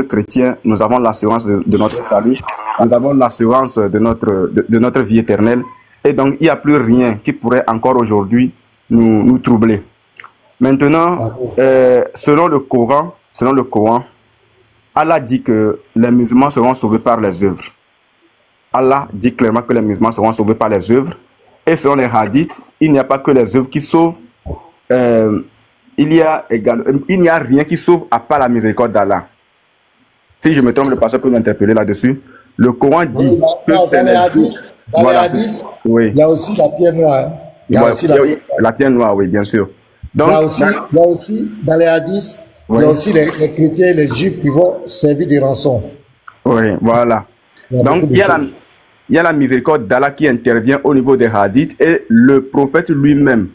que chrétiens, nous avons l'assurance de notre salut, nous avons l'assurance de notre vie éternelle. Et donc, il n'y a plus rien qui pourrait encore aujourd'hui nous troubler. Maintenant, selon le Coran, Allah dit que les musulmans seront sauvés par les œuvres. Allah dit clairement que les musulmans seront sauvés par les œuvres. Et selon les hadiths, il n'y a pas que les œuvres qui sauvent. Il n'y a rien qui sauve à part la miséricorde d'Allah. Si je me trompe, le pasteur peut m'interpeller là-dessus. Le Coran dit que c'est les œuvres. Dans les hadiths, oui. Il y a aussi la pierre noire. La pierre noire, oui, bien sûr. Donc, il y a aussi dans les hadiths, il y a aussi les chrétiens et les juifs qui vont servir des rançons. Oui, voilà. Donc, il y a la miséricorde d'Allah qui intervient au niveau des hadiths et le prophète lui-même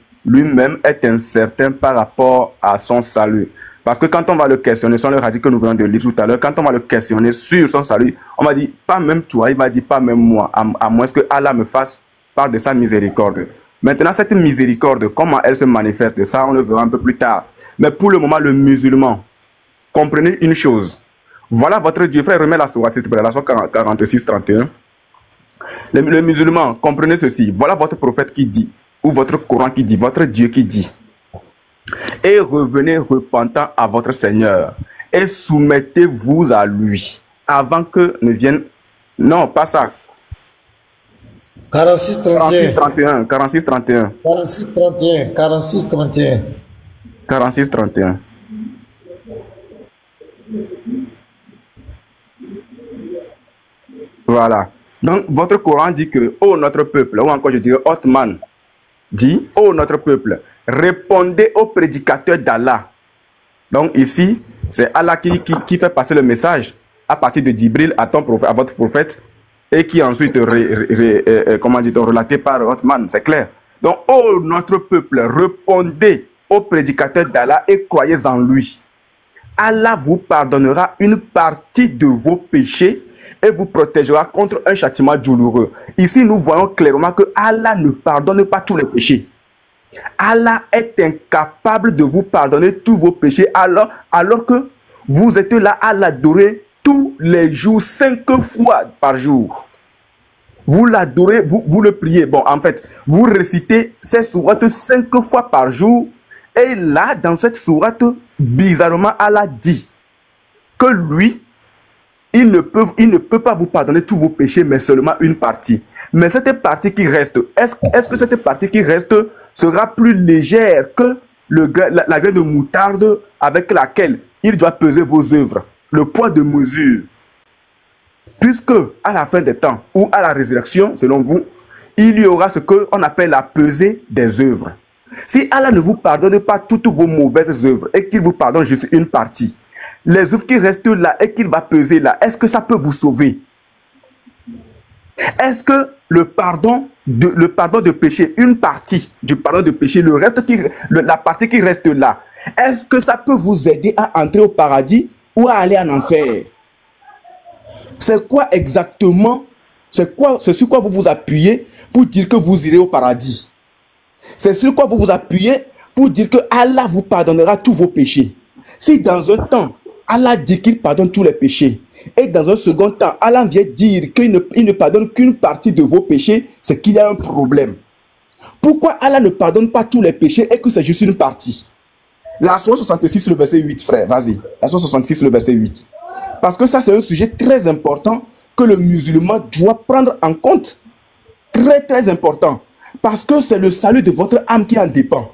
est incertain par rapport à son salut. Parce que quand on va le questionner sur le hadith que nous venons de lire tout à l'heure, quand on va le questionner sur son salut, on va dire, pas même toi, il va dire, pas même moi, à moins que Allah me fasse part de sa miséricorde. Maintenant, cette miséricorde, comment elle se manifeste, ça on le verra un peu plus tard. Mais pour le moment, le musulman, comprenez une chose. Voilà votre Dieu, frère, remets la sourate, s'il te plaît, la sourate 46-31. Le musulman, comprenez ceci. Voilà votre prophète qui dit, ou votre Coran qui dit, votre Dieu qui dit. Et revenez repentant à votre Seigneur et soumettez-vous à lui avant que ne vienne... Non, pas ça. 46-31. 46-31. 46-31. 46-31. 46-31. Voilà. Donc, votre Coran dit que, ô notre peuple, ou encore je dirais, Othman, dit, ô notre peuple, répondez aux prédicateurs d'Allah. Donc ici, c'est Allah qui fait passer le message à partir de Djibril à votre prophète et qui ensuite relaté par Othman, c'est clair. Donc, ô notre peuple, répondez aux prédicateurs d'Allah et croyez en lui. Allah vous pardonnera une partie de vos péchés et vous protégera contre un châtiment douloureux. Ici, nous voyons clairement que Allah ne pardonne pas tous les péchés. Allah est incapable de vous pardonner tous vos péchés alors que vous êtes là à l'adorer tous les jours, 5 fois par jour. Vous l'adorez, vous le priez. Bon, en fait, vous récitez ces sourates 5 fois par jour. Et là, dans cette sourate, bizarrement, Allah dit que lui, il ne peut pas vous pardonner tous vos péchés, mais seulement une partie. Mais cette partie qui reste, est-ce que cette partie qui reste sera plus légère que la graine de moutarde avec laquelle il doit peser vos œuvres, le poids de mesure? Puisque à la fin des temps ou à la résurrection, selon vous, il y aura ce qu'on appelle la pesée des œuvres. Si Allah ne vous pardonne pas toutes vos mauvaises œuvres et qu'il vous pardonne juste une partie, les œuvres qui restent là et qu'il va peser là, est-ce que ça peut vous sauver? Est-ce que le pardon de péché, une partie du pardon de péché, la partie qui reste là, est-ce que ça peut vous aider à entrer au paradis ou à aller en enfer? C'est quoi exactement, c'est sur quoi vous vous appuyez pour dire que vous irez au paradis? C'est sur quoi vous vous appuyez pour dire que Allah vous pardonnera tous vos péchés? Si dans un temps, Allah dit qu'il pardonne tous les péchés, et dans un second temps, Allah vient dire qu'il ne pardonne qu'une partie de vos péchés, c'est qu'il y a un problème. Pourquoi Allah ne pardonne pas tous les péchés et que c'est juste une partie? La Sourate 66, le verset 8, frère, vas-y. La Sourate 66, le verset 8. Parce que ça, c'est un sujet très important que le musulman doit prendre en compte. Très, très important. Parce que c'est le salut de votre âme qui en dépend.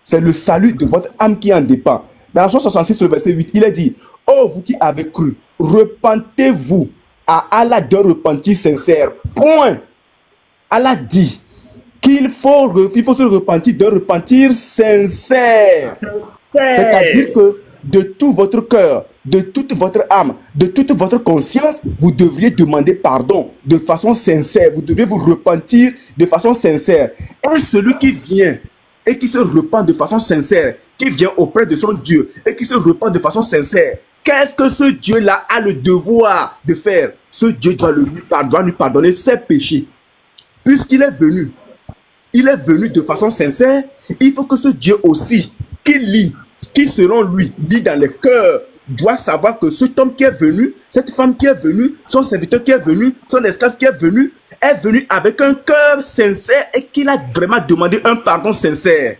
C'est le salut de votre âme qui en dépend. Dans la Sourate 66, le verset 8, il est dit, « Oh, vous qui avez cru, repentez-vous à Allah d'un repentir sincère. » Point. Allah dit qu'il faut se repentir d'un repentir sincère. C'est-à-dire que de tout votre cœur, de toute votre âme, de toute votre conscience, vous devriez demander pardon de façon sincère. Vous devriez vous repentir de façon sincère. Et celui qui vient et qui se repent de façon sincère, qui vient auprès de son Dieu et qui se repent de façon sincère, qu'est-ce que ce Dieu-là a le devoir de faire? Ce Dieu doit lui pardonner ses péchés. Puisqu'il est venu, de façon sincère, il faut que ce Dieu aussi, qui selon lui, lit dans les cœurs doit savoir que cet homme qui est venu, cette femme qui est venue, son serviteur qui est venu, son esclave qui est venu avec un cœur sincère et qu'il a vraiment demandé un pardon sincère.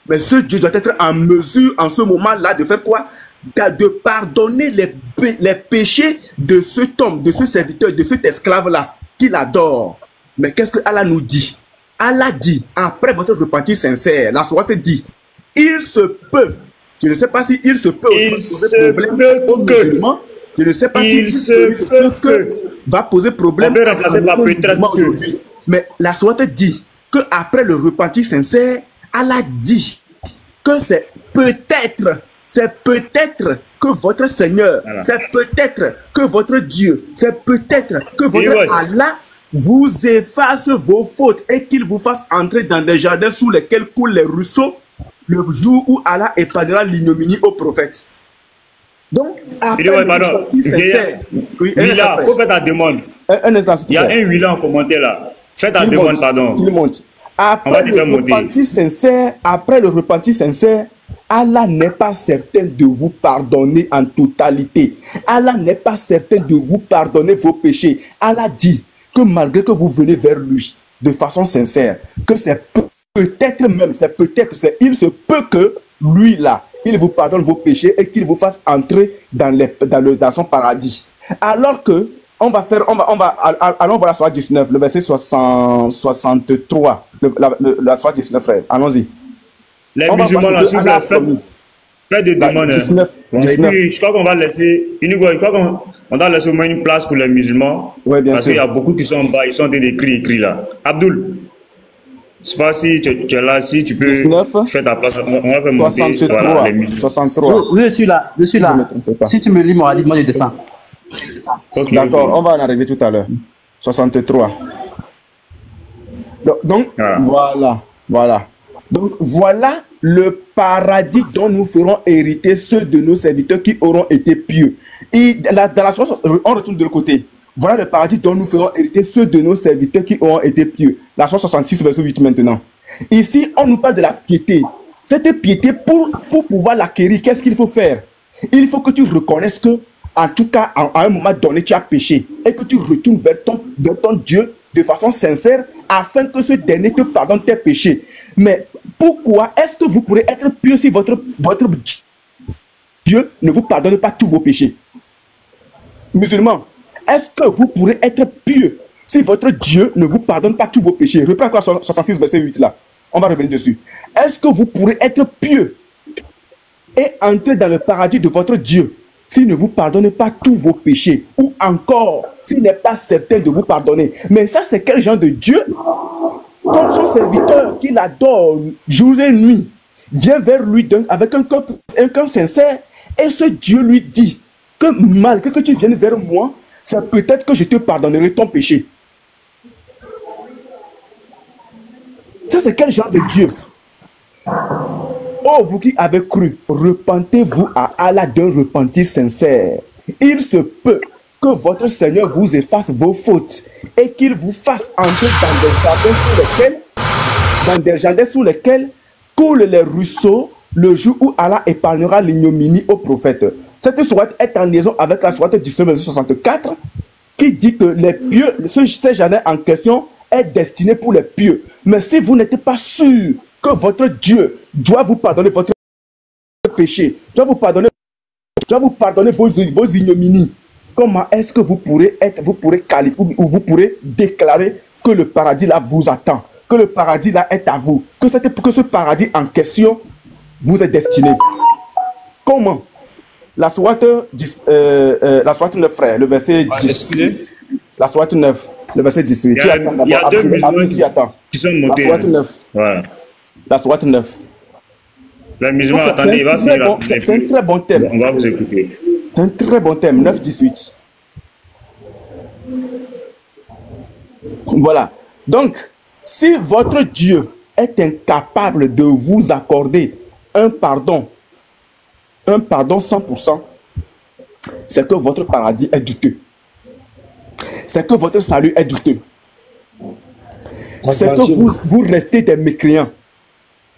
Mais ce Dieu doit être en mesure en ce moment-là de faire quoi? De pardonner les péchés de cet homme, de ce serviteur, de cet esclave-là qu'il adore. Mais qu'est-ce que Allah nous dit? Allah dit, après votre repentir sincère, la sourate dit, il se peut, je ne sais pas si il se peut aussi poser problème aux musulmans, je ne sais pas si il se peut va poser problème aux musulmans aujourd'hui. Mais la sourate dit qu'après le repentir sincère, Allah dit que c'est peut-être que votre Seigneur, c'est peut-être que votre Dieu, c'est peut-être que votre Allah vous efface vos fautes et qu'il vous fasse entrer dans des jardins sous lesquels coulent les ruisseaux le jour où Allah épargnera l'ignominie aux prophètes. Donc, après il faut faire ta demande. Il y a un huilant en commentaire là. Fais ta demande, pardon. Après le repentir sincère, Allah n'est pas certain de vous pardonner en totalité. Allah n'est pas certain de vous pardonner vos péchés. Allah dit que malgré que vous venez vers lui de façon sincère, que c'est peut-être même, il se peut que lui là, il vous pardonne vos péchés et qu'il vous fasse entrer dans son paradis. Alors que, allons voir la sourate 19, le verset 63, la sourate 19, frère, allons-y. Les musulmans là, s'il vous plaît, faites des demandes. 19. Je crois qu'on va laisser, on doit laisser au moins une place pour les musulmans. Oui, bien parce qu'il y a beaucoup qui sont en bas, ils sont en train d'écrire là. Abdul, je ne sais pas si tu es là, si tu peux 19, faire ta place. On va faire monter 63, voilà, les musulmans. 63. Oui, je suis là. Si tu me lis mon hadith, moi je descends. Okay, d'accord, on va en arriver tout à l'heure. 63. Donc voilà. Donc voilà le paradis dont nous ferons hériter ceux de nos serviteurs qui auront été pieux. Et dans la sourate, on retourne de l'autre côté. Voilà le paradis dont nous ferons hériter ceux de nos serviteurs qui auront été pieux. La sourate 66, verset 8 maintenant. Ici, on nous parle de la piété. Cette piété, pour pouvoir l'acquérir, qu'est-ce qu'il faut faire? Il faut que tu reconnaisses que, en tout cas, à un moment donné, tu as péché et que tu retournes vers ton Dieu de façon sincère afin que ce dernier te pardonne tes péchés. Mais pourquoi est-ce que vous pourrez être pieux si votre Dieu ne vous pardonne pas tous vos péchés? Musulmans, est-ce que vous pourrez être pieux si votre Dieu ne vous pardonne pas tous vos péchés? Reprends quoi 66 verset 8 là. On va revenir dessus. Est-ce que vous pourrez être pieux et entrer dans le paradis de votre Dieu s'il ne vous pardonne pas tous vos péchés, ou encore s'il n'est pas certain de vous pardonner? Mais ça, c'est quel genre de Dieu? Comme son serviteur qu'il adore jour et nuit vient vers lui avec un cœur sincère, et ce Dieu lui dit que malgré que tu viennes vers moi, c'est peut-être que je te pardonnerai ton péché. Ça, c'est quel genre de Dieu? Oh, vous qui avez cru, repentez-vous à Allah d'un repentir sincère. Il se peut que votre Seigneur vous efface vos fautes et qu'il vous fasse entrer dans des jardins sous lesquels coulent les ruisseaux le jour où Allah épargnera l'ignominie aux prophètes. Cette sourate est en liaison avec la sourate 19-64 qui dit que les pieux, ces jardins en question est destiné pour les pieux. Mais si vous n'êtes pas sûr que votre Dieu doit vous pardonner votre péché, doit vous pardonner vos ignominies, comment est-ce que vous pourrez qualifier ou vous pourrez déclarer que le paradis là vous attend, que le paradis là est à vous, que ce paradis en question vous est destiné? Comment? La sourate 9, frère, le verset 18. La sourate 9, le verset 18. Il y a deux musulmans qui sont montés. La sourate 9. Voilà. La sourate 9. Les musulmans, attendez, il va finir. C'est un très bon thème. On va vous écouter. C'est un très bon thème, 9-18. Voilà. Donc, si votre Dieu est incapable de vous accorder un pardon 100%, c'est que votre paradis est douteux. C'est que votre salut est douteux. C'est que vous restez des mécréants.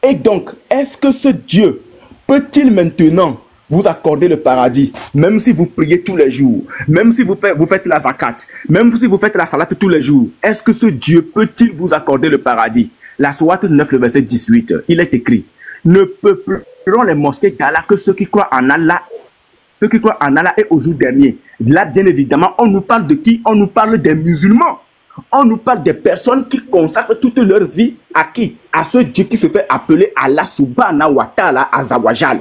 Et donc, est-ce que ce Dieu peut-il maintenant vous accorder le paradis, même si vous priez tous les jours, même si vous faites la zakat, même si vous faites la salate tous les jours, est-ce que ce Dieu peut-il vous accorder le paradis? La sourate 9, le verset 18, il est écrit, ne peupleront les mosquées d'Allah que ceux qui croient en Allah, ceux qui croient en Allah et au jour dernier. Là, bien évidemment, on nous parle de qui? On nous parle des musulmans. On nous parle des personnes qui consacrent toute leur vie à qui? À ce Dieu qui se fait appeler Allah subhanahu wa ta'ala azawajal.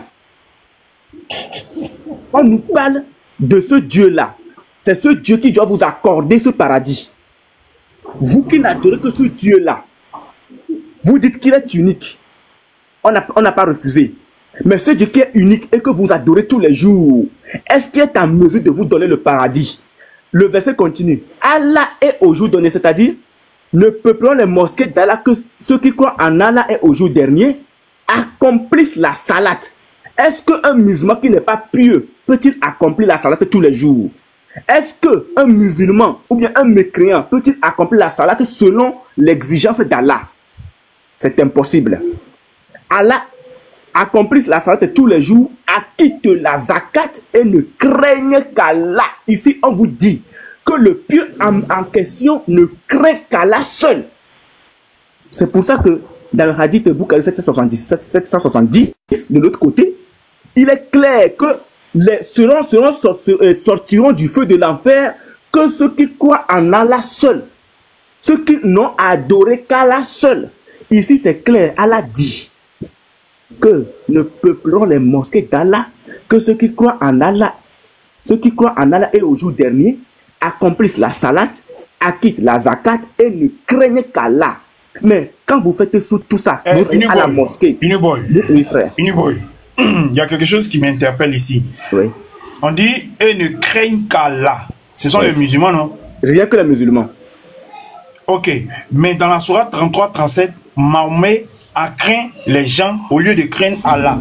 On nous parle de ce Dieu-là. C'est ce Dieu qui doit vous accorder ce paradis. Vous qui n'adorez que ce Dieu-là, vous dites qu'il est unique. On n'a pas refusé. Mais ce Dieu qui est unique et que vous adorez tous les jours, est-ce qu'il est en mesure de vous donner le paradis? Le verset continue. Allah est au jour donné, c'est-à-dire, ne peupleront les mosquées d'Allah que ceux qui croient en Allah et au jour dernier accomplissent la salate. Est-ce qu'un musulman qui n'est pas pieux peut-il accomplir la salate tous les jours? Est-ce qu'un musulman ou bien un mécréant peut-il accomplir la salate selon l'exigence d'Allah? C'est impossible. Allah accomplissent la salate tous les jours, acquittent la zakat et ne craignent qu'Allah. Ici, on vous dit que le pieux en question ne craint qu'Allah seul. C'est pour ça que dans le hadith Bukhari 770, de l'autre côté, il est clair que sortiront du feu de l'enfer que ceux qui croient en Allah seul, ceux qui n'ont adoré qu'Allah seul. Ici, c'est clair, Allah dit que ne peupleront les mosquées d'Allah que ceux qui croient en Allah, et au jour dernier accomplissent la salate, acquittent la zakat et ne craignent qu'Allah. Mais quand vous faites tout ça, vous allez à la mosquée. Oui, frère. Il y a quelque chose qui m'interpelle ici. Oui. On dit et ne craignent qu'Allah. Ce sont les musulmans, non? Rien que les musulmans. Ok. Mais dans la sourate 33-37, Mahomet a craint les gens au lieu de craindre Allah.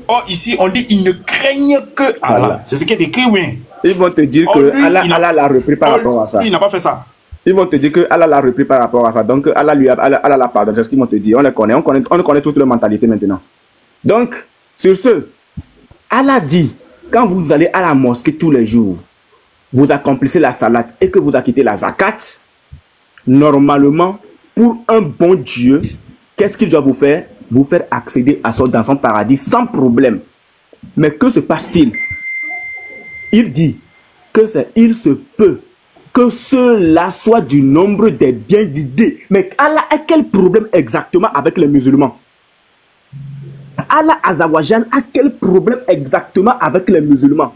Or ici, on dit ils ne craignent que Allah. C'est ce qui est écrit, oui. Ils vont te dire que Allah l'a repris par rapport à ça. Il n'a pas fait ça. Ils vont te dire que Allah l'a repris par rapport à ça. Donc Allah l'a pardonné. C'est ce qu'ils vont te dire. On les connaît. On connaît toute leur mentalité maintenant. Donc, sur ce, Allah dit, quand vous allez à la mosquée tous les jours, vous accomplissez la salate et que vous acquittez la zakat, normalement, pour un bon Dieu, qu'est-ce qu'il doit vous faire? Vous faire accéder dans son paradis sans problème. Mais que se passe-t-il? Il dit que il se peut que cela soit du nombre des bien guidés. Mais Allah a quel problème exactement avec les musulmans? Allah Azawajal a quel problème exactement avec les musulmans?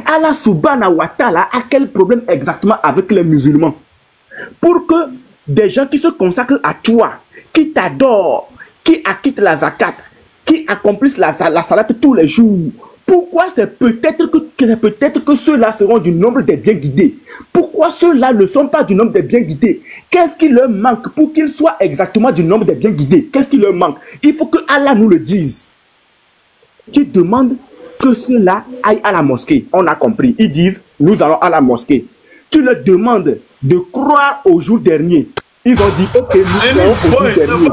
Allah Subhanahu wa Ta'ala a quel problème exactement avec les musulmans? Pour que des gens qui se consacrent à toi, qui t'adorent, qui acquittent la zakat, qui accomplissent la salate tous les jours, pourquoi c'est peut-être que ceux-là seront du nombre des bien guidés? Pourquoi ceux-là ne sont pas du nombre des bien guidés? Qu'est-ce qui leur manque pour qu'ils soient exactement du nombre des bien guidés? Qu'est-ce qui leur manque? Il faut que Allah nous le dise. Tu demandes que ceux-là aillent à la mosquée. On a compris. Ils disent, nous allons à la mosquée. Tu leur demandes de croire au jour dernier. Ils ont dit, ok, nous croyons au jour dernier.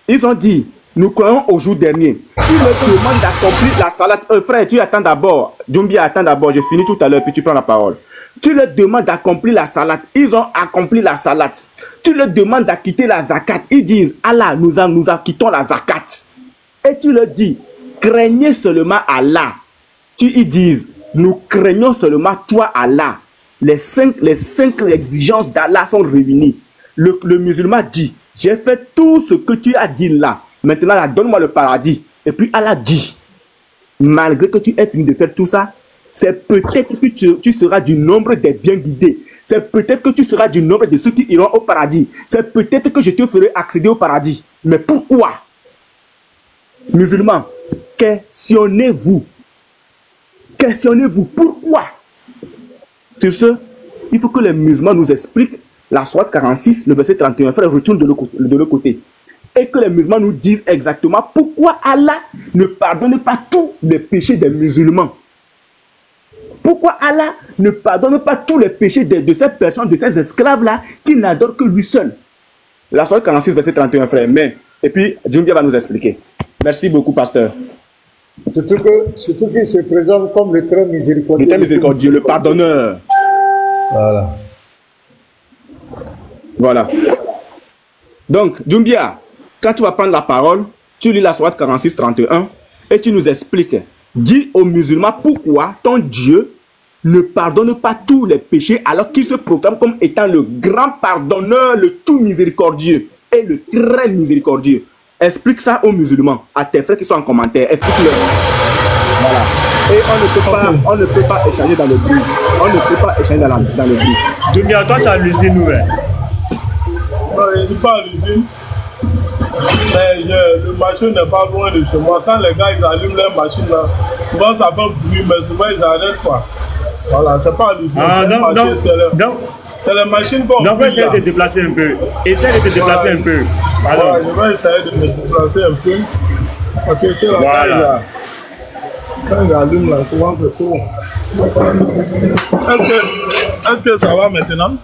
Ils ont dit, nous croyons au jour dernier. Tu me demandes d'accomplir la salate. Frère, tu attends d'abord. Djumbi, attends d'abord. J'ai fini tout à l'heure, puis tu prends la parole. Tu leur demandes d'accomplir la salate. Ils ont accompli la salate. Tu leur demandes d'acquitter la zakat. Ils disent, Allah, nous acquittons la zakat. Et tu leur dis, craignez seulement Allah. Ils disent, nous craignons seulement toi, Allah. Les cinq exigences d'Allah sont réunies. Le musulman dit, j'ai fait tout ce que tu as dit là. Maintenant, là, donne-moi le paradis. Et puis Allah dit, malgré que tu aies fini de faire tout ça, c'est peut-être que tu seras du nombre des bien guidés. C'est peut-être que tu seras du nombre de ceux qui iront au paradis. C'est peut-être que je te ferai accéder au paradis. Mais pourquoi? Musulmans, questionnez-vous. Questionnez-vous. Pourquoi? Sur ce, il faut que les musulmans nous expliquent la sourate 46, le verset 31. Frère, retourne de l'autre côté. Et que les musulmans nous disent exactement pourquoi Allah ne pardonne pas tous les péchés des musulmans. Pourquoi Allah ne pardonne pas tous les péchés de ces personnes, de ces esclaves-là qui n'adorent que lui seul. La sourate 46, verset 31, frère. Mais, et puis, Djumbi va nous expliquer. Merci beaucoup, pasteur. Surtout qu'il se présente comme le très miséricordieux. Le très miséricordieux, le pardonneur. Voilà. Voilà. Donc, Doumbia, quand tu vas prendre la parole, tu lis la sourate 46-31 et tu nous expliques. Dis aux musulmans pourquoi ton Dieu ne pardonne pas tous les péchés alors qu'il se proclame comme étant le grand pardonneur, le tout miséricordieux et le très miséricordieux. Explique ça aux musulmans, à tes frères qui sont en commentaire. Explique-leur. Voilà. Et on ne peut pas échanger dans le bruit. On ne peut pas échanger dans le bruit. Doumbia, toi, tu as l'usine, nous, hein? Non, je ne suis pas à l'usine. Mais le machine n'est pas loin de chez moi. Quand les gars ils allument leur machine là, souvent ça fait bruit, mais souvent ils arrêtent quoi. Voilà, c'est pas à l'usine. C'est les machines qu'on donc, essayer de te déplacer un peu. Essaye de te déplacer un peu. Alors. Ouais, je vais essayer de me déplacer un peu. Parce que c'est la voilà. Quand ils allument là, souvent c'est trop. Est-ce que ça va maintenant?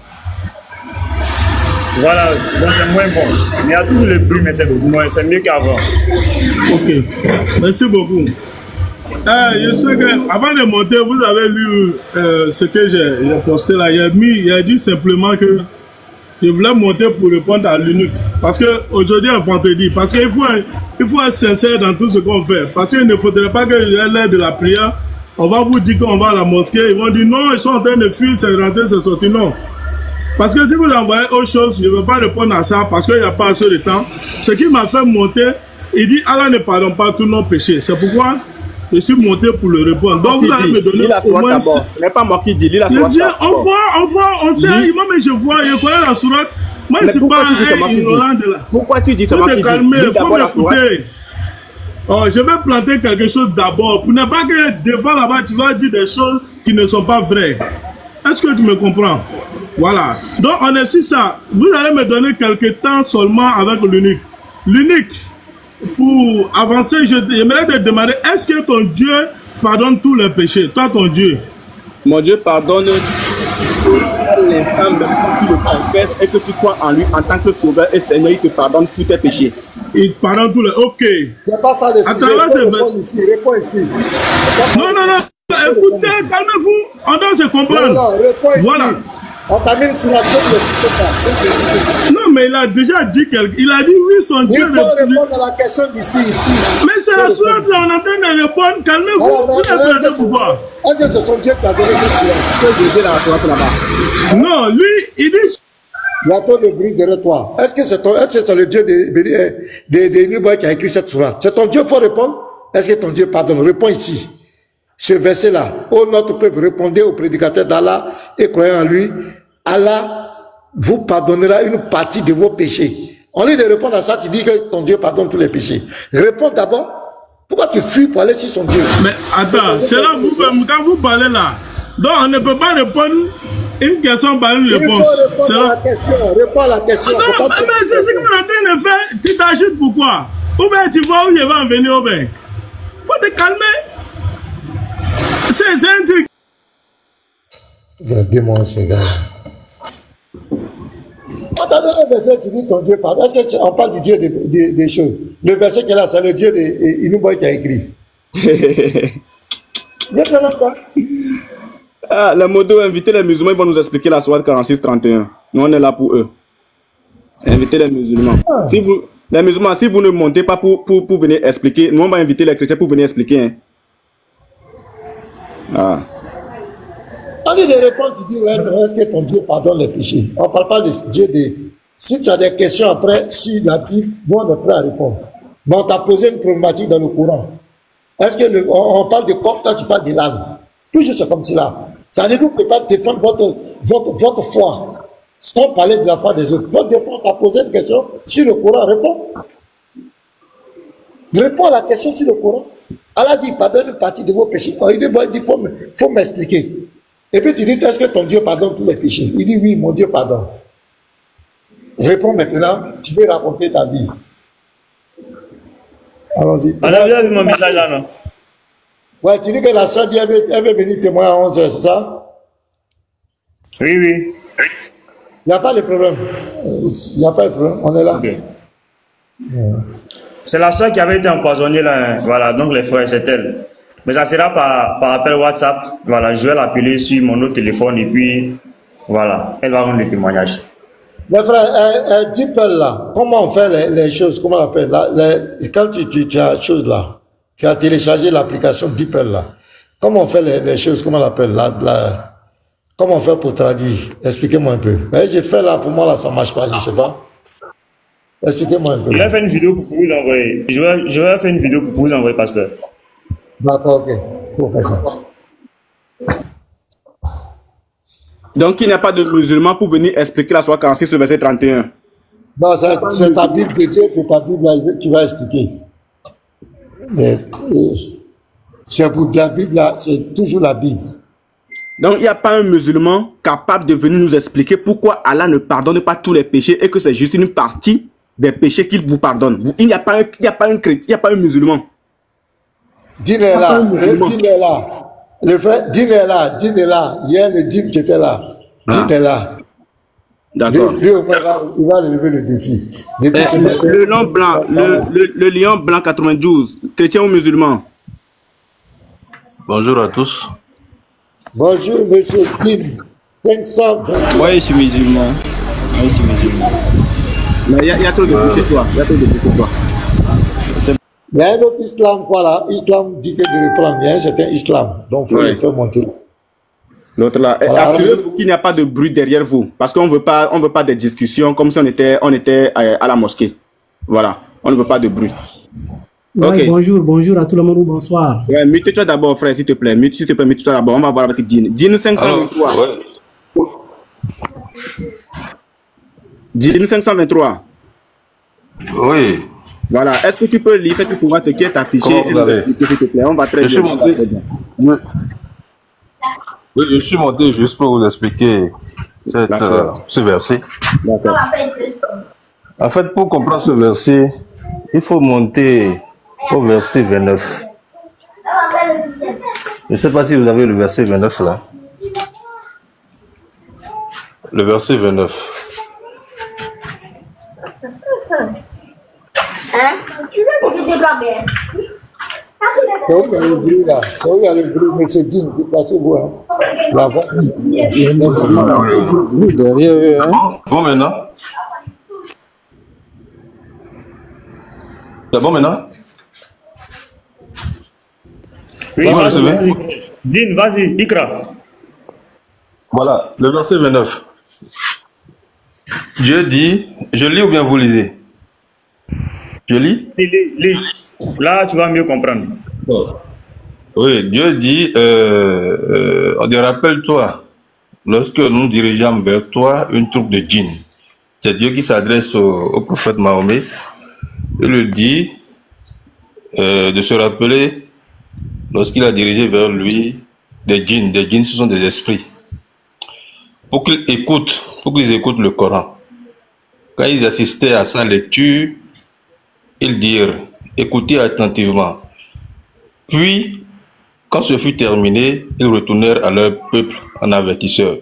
Voilà, bon, c'est moins bon. Il y a toujours le bruit, mais c'est mieux qu'avant. Ok, merci beaucoup. Je sais qu'avant de monter, vous avez lu ce que j'ai posté là. J'ai dit simplement que je voulais monter pour répondre à l'unique. Parce qu'aujourd'hui est vendredi. Parce qu'il faut être sincère dans tout ce qu'on fait. Parce qu'il ne faudrait pas que l'heure de la prière, on va vous dire qu'on va à la mosquée. Ils vont dire non, ils sont en train de fuir, c'est rentré, c'est sorti. Non. Parce que si vous envoyez autre chose, je ne veux pas répondre à ça parce qu'il n'y a pas assez de temps. Ce qui m'a fait monter, il dit Allah ne pardonne pas tous nos péchés. C'est pourquoi je suis monté pour le répondre. Donc vous allez me donner au moins... Ce n'est pas moi qui dis, lis la sourate. On sait, moi mais je vois, je connais la sourate. Moi je ne suis pas un ignorant de là. Pourquoi tu dis c'est moi qui dis? Il faut m'écouter. Je vais planter quelque chose d'abord. Pour ne pas que devant là-bas, tu vas dire des choses qui ne sont pas vraies. Est-ce que tu me comprends? Voilà. Donc, on est sur ça. Vous allez me donner quelques temps seulement avec l'unique. L'unique, pour avancer, j'aimerais te demander, est-ce que ton Dieu pardonne tous les péchés? Toi, ton Dieu. Mon Dieu pardonne à l'instant même quand tu le confesses et que tu crois en lui en tant que sauveur et Seigneur, il te pardonne tous tes péchés. Il pardonne tous les... Ok. C'est pas ça le réponds ici. Non. Écoutez, calmez-vous. On doit se comprendre. Non, réponds ici. Voilà. On t'a mis sur la tête. Non, mais il a déjà dit il a dit oui, son Dieu. Il faut répondre à la question d'ici, ici. Mais c'est la sourate là, on est en train de répondre. Calmez-vous. Vous n'êtes pas pouvoir. Est-ce que c'est son Dieu qui a donné cette sourate là-bas? Non, lui, il dit. Il y a trop de bruit derrière toi. Est-ce que c'est le Dieu de Niboy qui a écrit cette sourate? C'est ton Dieu, il faut répondre. Est-ce que ton Dieu pardonne? Réponds ici. Ce verset-là, ô notre peuple, répondez au prédicateur d'Allah et croyez en lui, Allah vous pardonnera une partie de vos péchés. Au lieu de répondre à ça, tu dis que ton Dieu pardonne tous les péchés. Réponds d'abord. Pourquoi tu fuis pour aller sur son Dieu? Mais attends, c'est là quand vous parlez là. Donc on ne peut pas répondre une question par une réponse. Réponds à la question. Non, mais c'est ce qu'on est en train de faire. Tu t'ajoutes pourquoi? Ou bien tu vois où je vais en venir, ou bien. Faut te calmer. C'est un truc. Dis-moi, ces gars. Attendez, le verset, tu dis ton Dieu pardonne. Est-ce qu'on parle du Dieu des choses? Le verset qui est là, c'est le Dieu d'Inouboy qui a écrit. Dieu, ça va pas. Ah, les modos, invitez les musulmans, ils vont nous expliquer la sourate 46-31. Nous, on est là pour eux. Invitez les musulmans. Les musulmans, si vous ne montez pas pour venir expliquer, nous, on va inviter les chrétiens pour venir expliquer. Hein. Ah. On dit de répondre, tu dis, ouais, est-ce que ton Dieu pardonne les péchés? On ne parle pas de Dieu de... Si tu as des questions après, si la Bible, bon, on est prêt à répondre. Mais on t'a posé une problématique dans le Coran. Est-ce que on parle de corps, toi tu parles de l'âme? Toujours c'est comme cela. Ça veut dire que vous ne pouvez pas défendre votre foi sans parler de la foi des autres. Votre défense t'a posé une question sur le Coran, réponds. Réponds à la question sur le Coran. Allah dit, pardonne une partie de vos péchés. Il dit, il faut m'expliquer. Et puis tu dis, est-ce que ton Dieu pardonne tous les péchés? Il dit, oui, mon Dieu pardonne. Réponds maintenant, tu veux raconter ta vie. Allons-y. On a vu mon message là, non? Ouais, tu dis que la soeur dit, elle veut venir témoigner à 11h, c'est ça? Oui. Il n'y a pas de problème. Il n'y a pas de problème, on est là. Okay. Ouais. C'est la soeur qui avait été empoisonnée là, hein. Voilà, donc les frères, c'est elle. Mais ça sera par appel WhatsApp. Voilà, je vais l'appeler sur mon autre téléphone et puis voilà, elle va rendre le témoignage. Mes frères, DeepL là, comment on fait les choses, comment on appelle là, quand tu as chose là, tu as téléchargé l'application DeepL là, comment on fait les choses, comment on appelle là, comment on fait pour traduire? Expliquez-moi un peu. J'ai fait là, pour moi là, ça marche pas, je sais pas. Expliquez-moi un peu. Je vais faire une vidéo pour vous l'envoyer. Je vais faire une vidéo pour vous l'envoyer, pasteur. D'accord, ok. Il faut faire ça. Donc, il n'y a pas de musulman pour venir expliquer la Sourate 46 au verset 31. Non, c'est ta Bible de Dieu, c'est ta Bible là, tu vas expliquer. C'est pour la Bible là, c'est toujours la Bible. Donc, il n'y a pas un musulman capable de venir nous expliquer pourquoi Allah ne pardonne pas tous les péchés et que c'est juste une partie des péchés qu'il vous pardonne. Il n'y a pas un chrétien, il n'y a pas un musulman. Dîner là, dîner là. Le frère, dîner là. Il y a le dîner qui était là. Dîner là. D'accord. Lui, il va relever le défi. Le lion blanc, le lion blanc 92, chrétien ou musulman? Bonjour à tous. Bonjour, monsieur Tim. 500. Oui, je suis musulman. Mais il y a trop de bruit chez toi. Il y a un autre islam, voilà. Islam dit que de reprendre. Il y a un certain islam. Donc, il faut le faire monter. L'autre là. Voilà. Assurez-vous qu'il n'y a pas de bruit derrière vous. Parce qu'on veut pas des discussions comme si on était à la mosquée. Voilà. On ne veut pas de bruit. Ouais, Ok. bonjour à tout le monde, bonsoir. Ouais, mute-toi d'abord, frère, s'il te plaît. Mute-toi d'abord. On va voir avec Dine. Dine 523. Alors, ouais. Dine 523. Oui. Voilà. Est-ce que tu peux lire cette sourate qui est affichée Comment et vous nous avez? expliquer, s'il te plaît? On va très Je bien. suis monté. Oui, je suis monté juste pour vous expliquer ce verset. D'accord. En fait, pour comprendre ce verset, il faut monter au verset 29. Je ne sais pas si vous avez le verset 29 là. Le verset 29. C'est où il y a le bruit là? C'est où il y a le bruit, monsieur Dine? Déplacez-vous. Hein. Là-bas. Derrière eux, hein. Bon maintenant. C'est bon maintenant? Oui, Vous vas-y, recevez? vas-y. Dine, vas-y, Ikra. Voilà, le verset 29. Dieu dit, je lis ou bien vous lisez? Je lis? Lis. Là, tu vas mieux comprendre. Oui, Dieu dit, rappelle-toi, lorsque nous dirigeons vers toi une troupe de djinns, c'est Dieu qui s'adresse au prophète Mahomet, il lui dit de se rappeler lorsqu'il a dirigé vers lui des djinns ce sont des esprits, pour qu'ils écoutent le Coran. Quand ils assistaient à sa lecture, ils dirent, écoutez attentivement. Puis, quand ce fut terminé, ils retournèrent à leur peuple en avertisseur.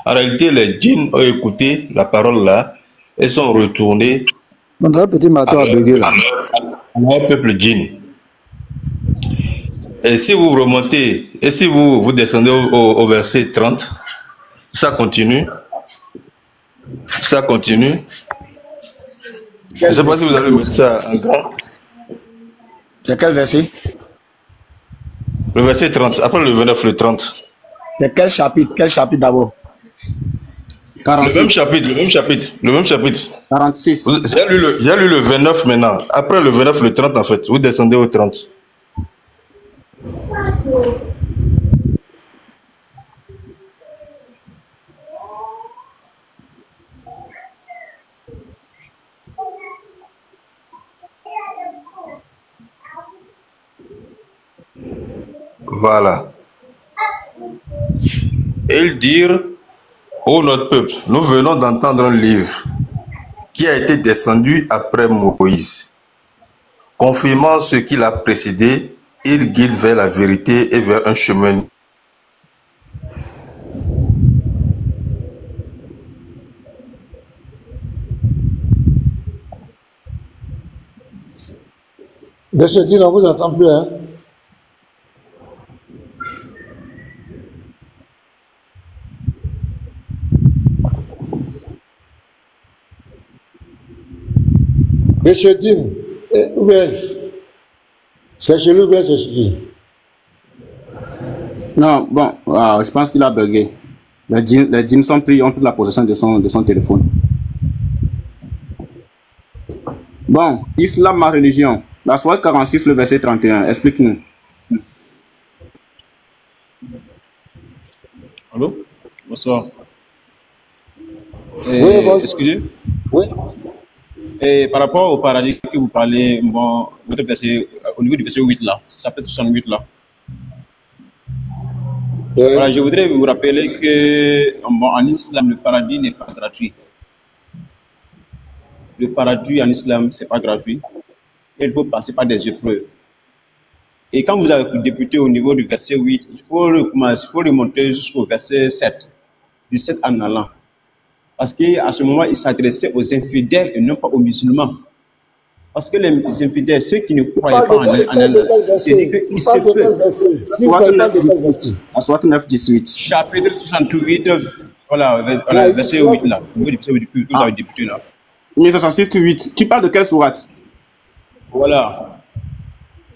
En réalité, les djinns ont écouté la parole là et sont retournés On a un petit matin à bugger là. à leur peuple djinn. Et si vous remontez, et si vous descendez au verset 30, ça continue. Ça continue. Je ne sais pas si vous avez mis ça en grand. C'est quel verset? Le verset 30, après le 29, le 30. C'est quel chapitre? Quel chapitre d'abord? 46. Le même chapitre. 46. J'ai lu le 29 maintenant. Après le 29, le 30 en fait. Vous descendez au 30. Voilà. Et ils dirent, ô notre peuple, nous venons d'entendre un livre qui a été descendu après Moïse. Confirmant ce qui l'a précédé, il guide vers la vérité et vers un chemin. Monsieur Dine, on vous entend plus, hein? Monsieur Dine, où est-ce? C'est chez lui ou bien c'est chez qui? Non, bon, je pense qu'il a bugué. Les djinns ont pris la possession de son téléphone. Bon, Islam, ma religion. La sourate 46, le verset 31. Explique-nous. Allô? Bonsoir. Oui, bonsoir. Excusez. Oui. Et par rapport au paradis que vous parlez, bon, votre verset, au niveau du verset 8 là, ça peut être 68 là. Voilà, je voudrais vous rappeler que bon, en islam, le paradis n'est pas gratuit. Le paradis en islam, c'est pas gratuit. Il faut passer par des épreuves. Et quand vous avez débuté au niveau du verset 8, il faut remonter jusqu'au verset 7, du 7 en allant. Parce qu'à ce moment, il s'adressait aux infidèles et non pas aux musulmans. Parce que les infidèles, ceux qui ne croyaient pas en Allah, c'est qu'ils se peuvent. À soit 9, 18. Chapitre 68, voilà, verset 8 là. Vous avez débuté là. 1966, 8. Tu parles de quelle sourate? Voilà.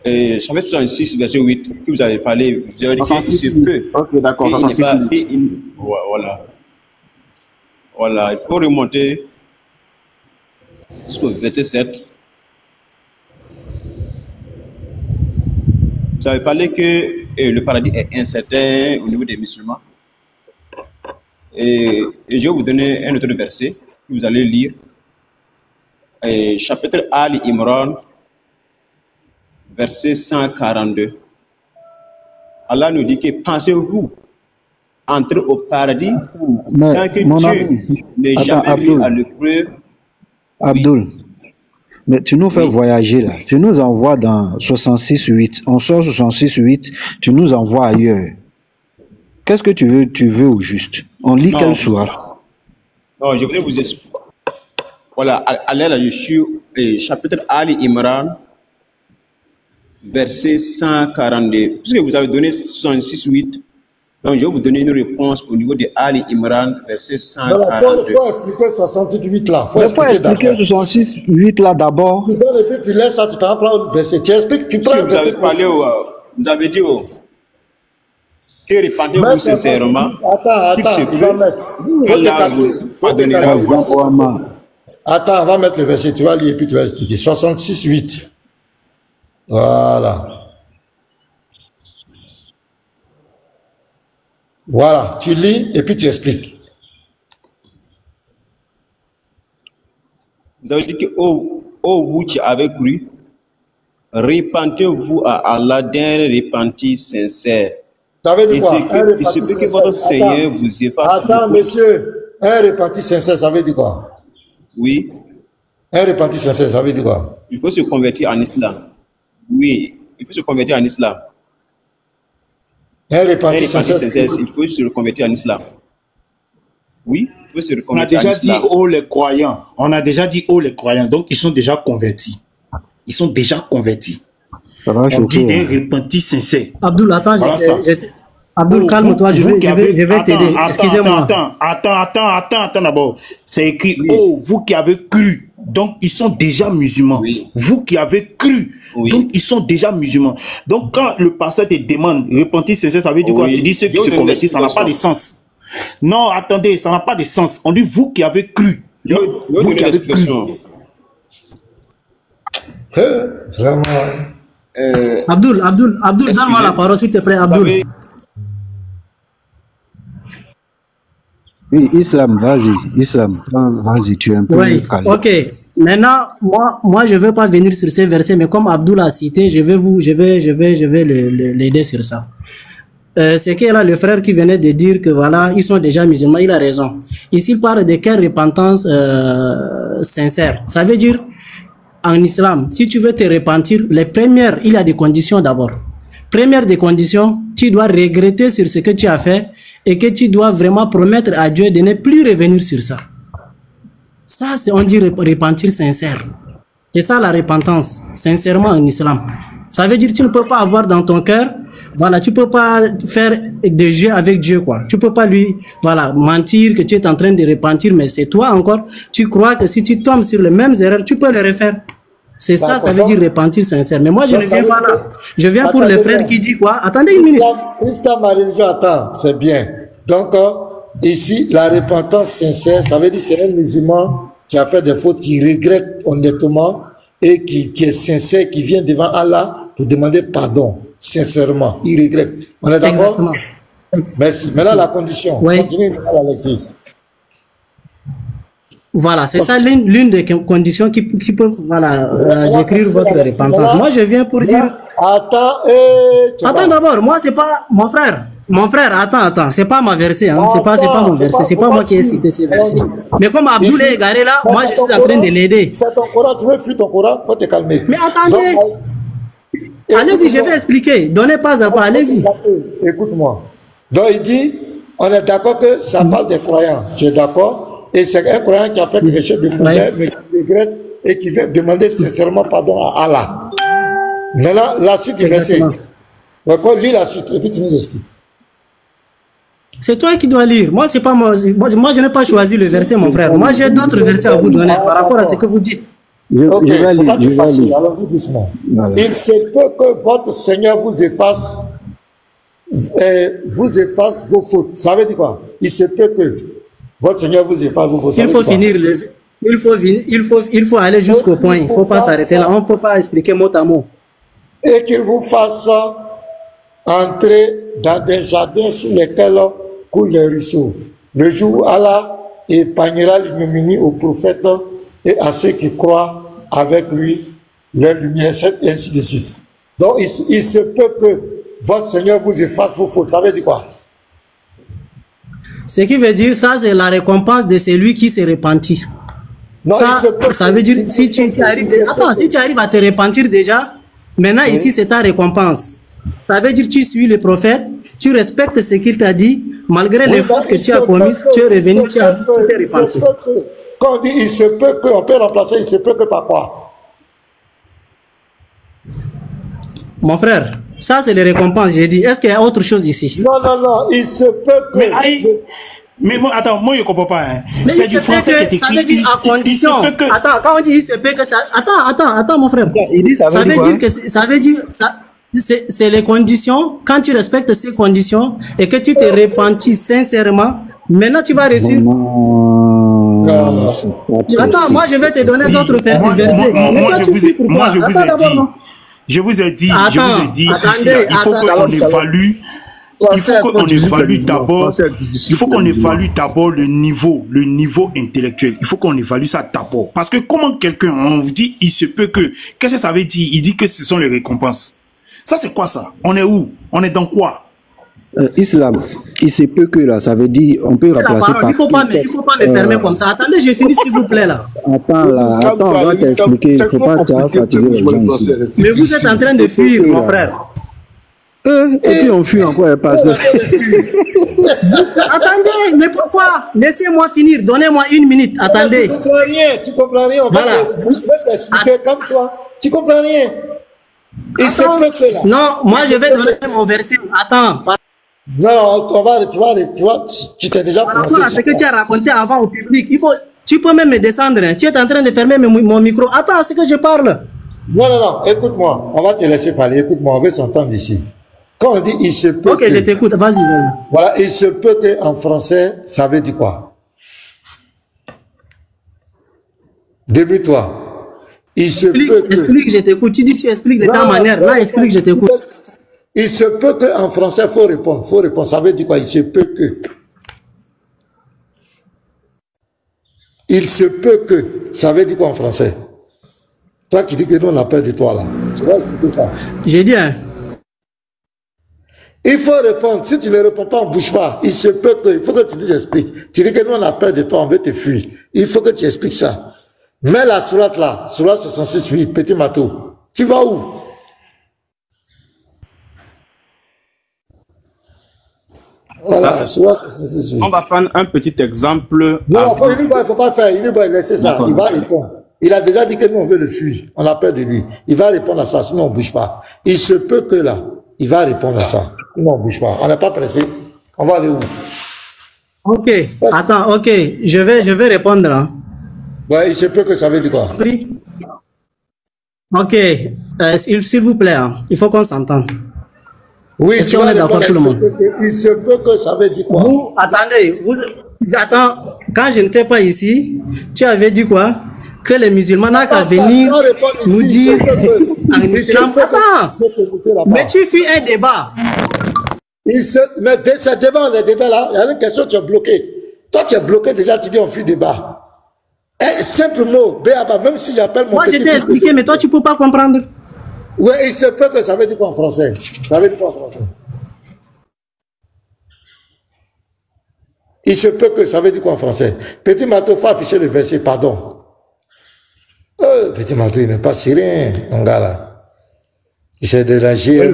Et chapitre 66, verset 8, que vous avez parlé, vous avez dit qu'il se peut. Ok, d'accord, 66, 8. Voilà. Voilà, il faut remonter jusqu'au verset 7. Vous avez parlé que le paradis est incertain au niveau des musulmans. Et je vais vous donner un autre verset que vous allez lire. Chapitre Ali Imran, verset 142. Allah nous dit que pensez-vous entrer au paradis sans que Dieu n'ait jamais mis à l'épreuve? Abdul, mais tu nous fais voyager là. Tu nous envoies dans 66.8. On sort 66.8, tu nous envoies ailleurs. Qu'est-ce que tu veux au juste? On lit quelle sourate? Non, je voudrais vous expliquer. Voilà, allez là, je suis chapitre Ali Imran, verset 142. Puisque vous avez donné 66.8, donc je vais vous donner une réponse au niveau de Ali Imran, verset 142. Il faut expliquer 68 là. Il faut expliquer 66.8 là d'abord. Tu donnes et puis tu laisses ça, tu t'en prends le verset. Tu expliques, tu prends le verset. Vous avez dit, que répandez-vous sincèrement. Attends, il va mettre. Faut te Attends, on va mettre le verset, tu vas lire et puis tu vas expliquer. 66.8. Voilà. Voilà, tu lis et puis tu expliques. Vous avez dit que, oh vous qui avez cru, repentez-vous à Allah d'un repentir sincère. Ça veut dire quoi? Il se peut que votre Seigneur vous efface. Attends, monsieur, un repentir sincère, ça veut dire quoi? Oui. Un repentir sincère, ça veut dire quoi? Il faut se convertir en islam. Oui, il faut se convertir en islam. Un repentir sincère, il faut se reconvertir en islam. Oui, il faut se reconvertir en islam. On a déjà dit oh les croyants. On a déjà dit oh les croyants. Donc ils sont déjà convertis. Ils sont déjà convertis. On dit des repentis sincères. Abdul, attends, voilà Abdul, calme-toi, je vais t'aider. Excusez-moi. Attends d'abord. C'est écrit, oh, vous qui avez cru. Donc, ils sont déjà musulmans. Oui. Vous qui avez cru. Oui. Donc, ils sont déjà musulmans. Donc, quand le pasteur te demande, repentir sincère, ça veut dire quoi? Tu dis ceux qui se convertissent, ça n'a pas de sens. Non, attendez, ça n'a pas de sens. On dit, vous qui avez cru. Vous qui avez cru. Vraiment. Abdul, donne-moi la parole, s'il te plaît, Abdul. Oui, Islam, vas-y, tu es un peu calme. Ok. Maintenant, moi, je ne veux pas venir sur ces versets, mais comme Abdul a cité, je vais l'aider sur ça. C'est que là, le frère qui venait de dire que voilà, ils sont déjà musulmans, il a raison. Ici, il parle de quelle repentance sincère. Ça veut dire, en islam, si tu veux te repentir, les premières, il y a des conditions d'abord. Première des conditions, tu dois regretter sur ce que tu as fait et que tu dois vraiment promettre à Dieu de ne plus revenir sur ça. Ça, c'est on dit repentir sincère. C'est ça la repentance, sincèrement en islam. Ça veut dire que tu ne peux pas avoir dans ton cœur, voilà, tu peux pas faire des jeux avec Dieu, quoi. Tu peux pas lui, voilà, mentir que tu es en train de repentir, mais c'est toi encore, tu crois que si tu tombes sur les mêmes erreurs, tu peux les refaire. C'est ça, ça veut dire repentir sincère. Mais moi, je ne viens pas là. Je viens pour les frères qui disent quoi? Attendez une minute. Islam, ma religion, attends, c'est bien. Donc, ici, la repentance sincère, ça veut dire que c'est un musulman qui a fait des fautes, qui regrette honnêtement et qui est sincère, qui vient devant Allah pour demander pardon, sincèrement. Il regrette. On est d'accord? Merci. Maintenant, la condition. Oui. Continue à la lecture. Voilà, c'est ça l'une des conditions qui peuvent voilà, décrire votre repentance. Moi, je viens pour dire... Attends d'abord, moi, c'est pas... Mon frère, attends, c'est pas ma verset, hein. C'est pas mon verset, c'est pas moi qui ai cité ce verset. Mais comme Abdoul est égaré là, moi, je suis en train de l'aider. C'est ton Coran, tu veux fuir ton Coran, faut te calmer. Mais attendez, allez-y, je vais expliquer. Donnez pas à pas, allez-y. Écoute-moi. Donc, il dit, on est d'accord que ça parle des croyants. Tu es d'accord? Et c'est un croyant qui a fait quelque chose de mauvais, mais qui regrette et qui vient demander sincèrement pardon à Allah. Maintenant, la suite du verset. Donc, lis la suite et puis tu nous expliques. C'est toi qui dois lire. Moi, c'est pas moi, je n'ai pas choisi le verset, mon frère. Moi, j'ai d'autres versets à vous donner par rapport à ce que vous dites. Ok, il ne faut pas être facile. Allons-y doucement. Voilà. Il se peut que votre Seigneur vous efface vos fautes. Ça veut dire quoi? Il se peut que votre Seigneur vous efface vos fautes. Il faut finir. Il faut aller jusqu'au point. Il ne faut pas s'arrêter là. On ne peut pas expliquer mot à mot. Et qu'il vous fasse entrer dans des jardins sous lesquels coulent les ruisseaux. Le jour où Allah épargnera l'ignominie aux prophètes et à ceux qui croient avec lui leur lumière, et ainsi de suite. Donc il se peut que votre Seigneur vous efface vos fautes. Ça veut dire quoi? Ce qui veut dire ça, c'est la récompense de celui qui se repentit. Non, ça veut dire si tu arrives, si tu arrives à te repentir déjà, maintenant ici c'est ta récompense. Ça veut dire que tu suis le prophète, tu respectes ce qu'il t'a dit, malgré les fautes que tu as commises, tu es revenu, tu t'es repenti. Quand on dit il se peut que, on peut remplacer il se peut que par quoi? Mon frère, ça c'est les récompenses, j'ai dit. Est-ce qu'il y a autre chose ici? Non, il se peut que... Mais moi, attends, moi je ne comprends pas. Hein. C'est du français qui est écrit. Ça veut dire à condition. Attends, quand on dit il se peut que ça... Attends, mon frère. Il dit, ça veut dire c'est les conditions. Quand tu respectes ces conditions et que tu te repentis sincèrement, maintenant tu vas réussir. Attends, moi je vais te donner d'autres versets. Je vous ai dit, ici, il faut qu'on évalue. Il faut qu'on évalue d'abord le niveau intellectuel. Il faut qu'on évalue ça d'abord. Parce que comment quelqu'un, on vous dit, il se peut que, qu'est-ce que ça veut dire? Il dit que ce sont les récompenses. Ça, c'est quoi ça? On est où? On est dans quoi? Islam, il se peut que là, ça veut dire, on peut remplacer par... Il faut pas me fermer comme ça. Attendez, je finis s'il vous plaît là. Attends, on va t'expliquer. Il ne faut pas fatiguer les gens ici. Mais vous êtes en train de fuir, mon frère. Et puis on fuit encore, pasteur. Attendez, mais pourquoi? Laissez-moi finir, donnez-moi une minute. Attendez. Tu comprends rien. On va t'expliquer comme toi. Tu comprends rien. Il se peut que là. Non, moi je vais donner mon verset. Attends. Non, tu vois, tu t'es déjà prononcé. Ce que tu as raconté avant au public, tu peux même me descendre. Tu es en train de fermer mon micro. Attends, c'est que je parle. Non, écoute-moi. On va te laisser parler. Écoute-moi, on veut s'entendre ici. Quand on dit il se peut. Ok, je t'écoute, vas-y. Voilà, il se peut qu'en français, ça veut dire quoi? Débute-toi. Il se peut que... Explique, je t'écoute. Tu dis que tu expliques de ta manière. Là, explique, je t'écoute. Il se peut qu'en français, il faut répondre. Ça veut dire quoi? Il se peut que. Il se peut que. Ça veut dire quoi en français? Toi qui dis que nous, on a peur de toi, là. Tu vas expliquer ça. J'ai dit, hein. Il faut répondre. Si tu ne réponds pas, on ne bouge pas. Il se peut que. Il faut que tu nous expliques. Tu dis que nous, on a peur de toi, on veut te fuir. Il faut que tu expliques ça. Mets la sourate là. Sourate 66.8, petit matou. Tu vas où? Voilà, sourate 66.8. On va prendre un petit exemple. Non, il ne faut pas faire. Il va laisser ça. Il va répondre. Il a déjà dit que nous, on veut le fuir. On a peur de lui. Il va répondre à ça, sinon on ne bouge pas. Il se peut que là, il va répondre à ça. Sinon on ne bouge pas. On n'est pas pressé. On va aller où? Ok, attends, ok. Je vais répondre. Hein. Ouais, il se peut que ça veut dire quoi? Ok, s'il vous plaît, hein, il faut qu'on s'entende. Oui, est-ce qu'on est d'accord tout le monde? Il se peut que ça veut dire quoi? Vous, attendez, attends, quand je n'étais pas ici, tu avais dit quoi? Que les musulmans n'ont qu'à venir nous dire en islam. Attends, mais tu fuis un débat. Mais ce débat, on est dedans là, il y a une question, tu es bloqué. Toi, tu es bloqué déjà, tu dis on fuit débat. Un simple mot, Béaba, même si j'appelle mon Moi, je t'ai expliqué, mais toi, tu ne peux pas comprendre. Oui, il se peut que ça veut dire quoi en français? Ça veut dire quoi en français? Il se peut que ça veut dire quoi en français? Petit Mato, il faut afficher le verset, pardon. Petit Mato, il n'est pas syrien, mon gars là. C'est de la GL.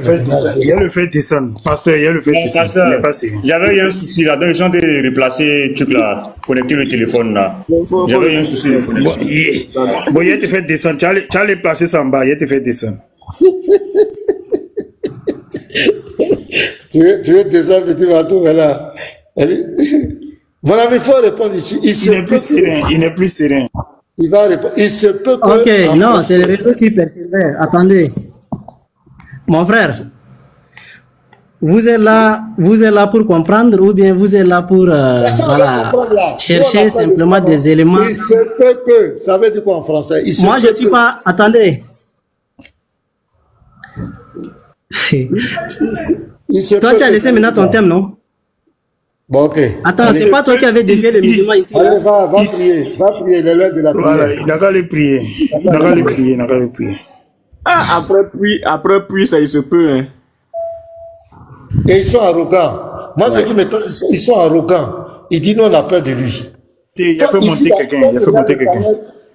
Il y a le fait descendre. Pasteur, il y a le fait descendre. Il n'est pas syrien. J'avais eu un souci là, donc ils ont de replacer le truc là, connecter le téléphone là. J'avais eu un souci de connexion. Bon, il a été fait descendre. Tu as les placer ça en bas, il a été fait descendre. Tu veux descendre, petit Mato, voilà. Mon ami, il faut répondre ici. Il n'est plus serein. Il n'est plus serein. Il va répondre. Il se peut que... Ok, non, c'est le réseau qui perturbait. Attendez. Mon frère, vous êtes là pour comprendre ou bien vous êtes là pour voilà, chercher simplement des éléments. Il se peut que... Ça veut dire quoi en français? Moi, je ne suis pas... Attendez. Toi, tu as laissé maintenant ton thème, non? Bon, ok. Attends, c'est pas toi qui avais dévié les musulmans ici. Allez, va prier. Va prier, le l'heure de la prière. Voilà, il n'a qu'à les prier. Il n'a qu'à les prier, il n'a qu'à les prier. Ah, après puis, ça, il se peut, hein. Et ils sont arrogants. Moi, ce qui m'étonne, ils sont arrogants. Ils disent, nous, on a peur de lui. Il a fait monter quelqu'un, il a fait monter quelqu'un.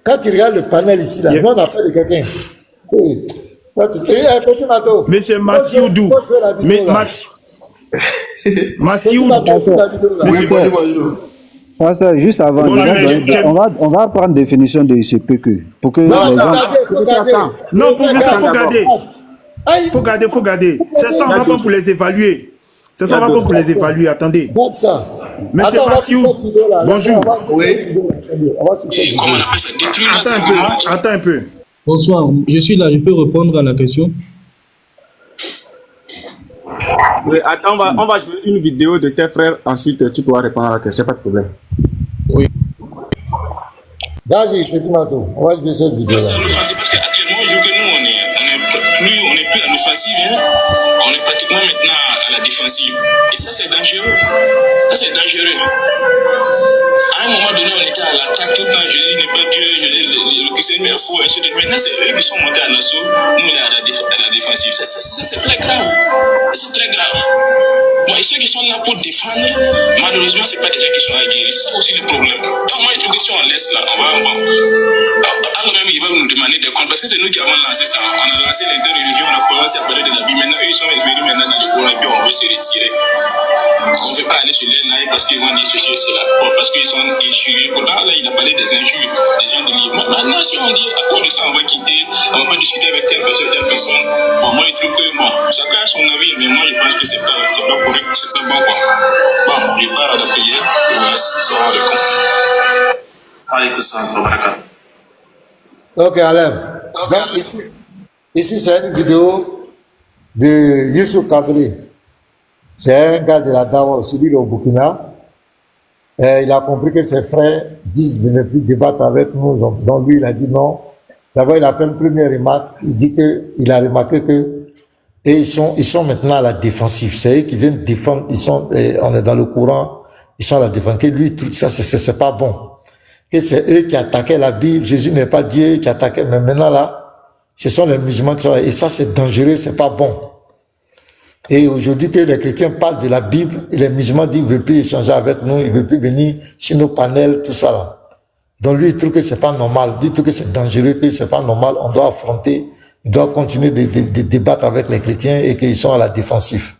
Quand tu regardes le panel ici, là, nous, on a peur de quelqu'un. Petit Mato. Monsieur Massioudou. Massioudou. Pasteur, juste avant, on va prendre définition de ce PQ. Pour que non, les gens... Non, faut garder. C'est ça, on va pas pour les évaluer. C'est ça, on va pas pour les évaluer. Attendez. Monsieur Massiou, bonjour. Oui. Attends un peu. Bonsoir, je suis là, je peux répondre à la question. Oui, attends, on va jouer une vidéo de tes frères, ensuite tu pourras répondre à la question, pas de problème. Oui. Vas-y, petit Mato, on va jouer cette vidéo. Parce qu'actuellement, vu que nous, on est plus à l'offensive, hein, on est pratiquement maintenant à la défensive. Et ça, c'est dangereux. Ça, c'est dangereux. À un moment donné, on était à l'attaque tout le temps. Je dis, n'est pas Dieu, le christianisme est faux. Maintenant, c'est eux qui sont montés à l'assaut. Nous, on est à la défensive. Ça, c'est très grave. C'est très grave. Bon, et ceux qui sont là pour défendre, malheureusement, c'est pas des gens qui sont aguerris. C'est ça aussi le problème. Donc, moi, je trouve que si on laisse là, on va. Alors même, ils vont nous demander des comptes. Parce que c'est nous qui avons lancé ça. On a lancé l'interreligion, on a commencé à parler de la vie. Maintenant, eux, ils sont venus maintenant dans le courant et puis on veut se retirer. On ne veut pas aller sur les lives parce qu'ils vont dire ceci et cela. Bon, parce qu'ils sont injurieux. Pourtant, là, il a parlé des injures, des gens de livre. Maintenant, si on dit à cause de ça, on va quitter, on ne va pas discuter avec telle personne. Bon, moi, je trouve que, bon, chacun a son avis, mais moi, je pense que c'est pas correct, c'est pas bon, quoi. Bon, je pars à la prière, et voilà, salam alaikum. Alaykoum salam. Ok, Alem. Ici, c'est une vidéo de Youssouf Kabri. C'est un gars de la Dawa aussi, lui, au Burkina. Et il a compris que ses frères disent de ne plus débattre avec nous. Donc lui, il a dit non. D'abord, il a fait une première remarque. Il dit qu'il a remarqué que et ils sont maintenant à la défensive. C'est eux qui viennent défendre. On est dans le courant. Ils sont à la défensive. Que lui, tout ça, c'est pas bon. Que c'est eux qui attaquaient la Bible. Jésus n'est pas Dieu qui attaquait. Mais maintenant là, ce sont les musulmans qui sont là. Et ça, c'est dangereux, c'est pas bon. Et aujourd'hui, que les chrétiens parlent de la Bible, et les musulmans disent qu'ils ne veulent plus échanger avec nous, ils ne veulent plus venir sur nos panels, tout ça là. Donc lui, il trouve que c'est pas normal, il trouve que c'est dangereux, que c'est pas normal, on doit affronter, on doit continuer de débattre avec les chrétiens et qu'ils sont à la défensive.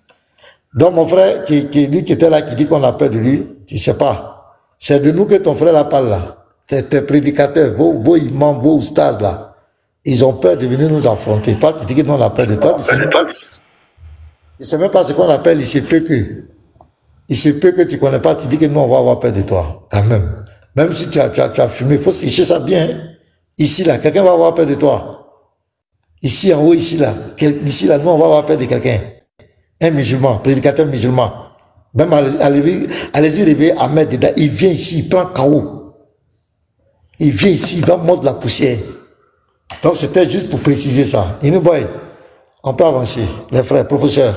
Donc mon frère, lui qui était là, qui dit qu'on a peur de lui, tu sais pas, c'est de nous que ton frère là parle là. tes prédicateurs, vos imams, vos oustas là, ils ont peur de venir nous affronter. Toi, tu dis que nous on a peur de toi. Tu ne sais même pas ce qu'on appelle il se peut que. Il se peut que tu ne connais pas, tu dis que nous on va avoir peur de toi, quand même. Même si tu as fumé, il faut sécher ça bien. Hein. Ici là, quelqu'un va avoir peur de toi. Ici en haut, ici là, nous on va avoir peur de quelqu'un. Un musulman, prédicateur musulman. Même allez-y réveiller Ahmed dedans, il vient ici, il prend KO. Il vient ici, il va mordre la poussière. Donc c'était juste pour préciser ça. Boy, on peut avancer. Les frères, professeurs,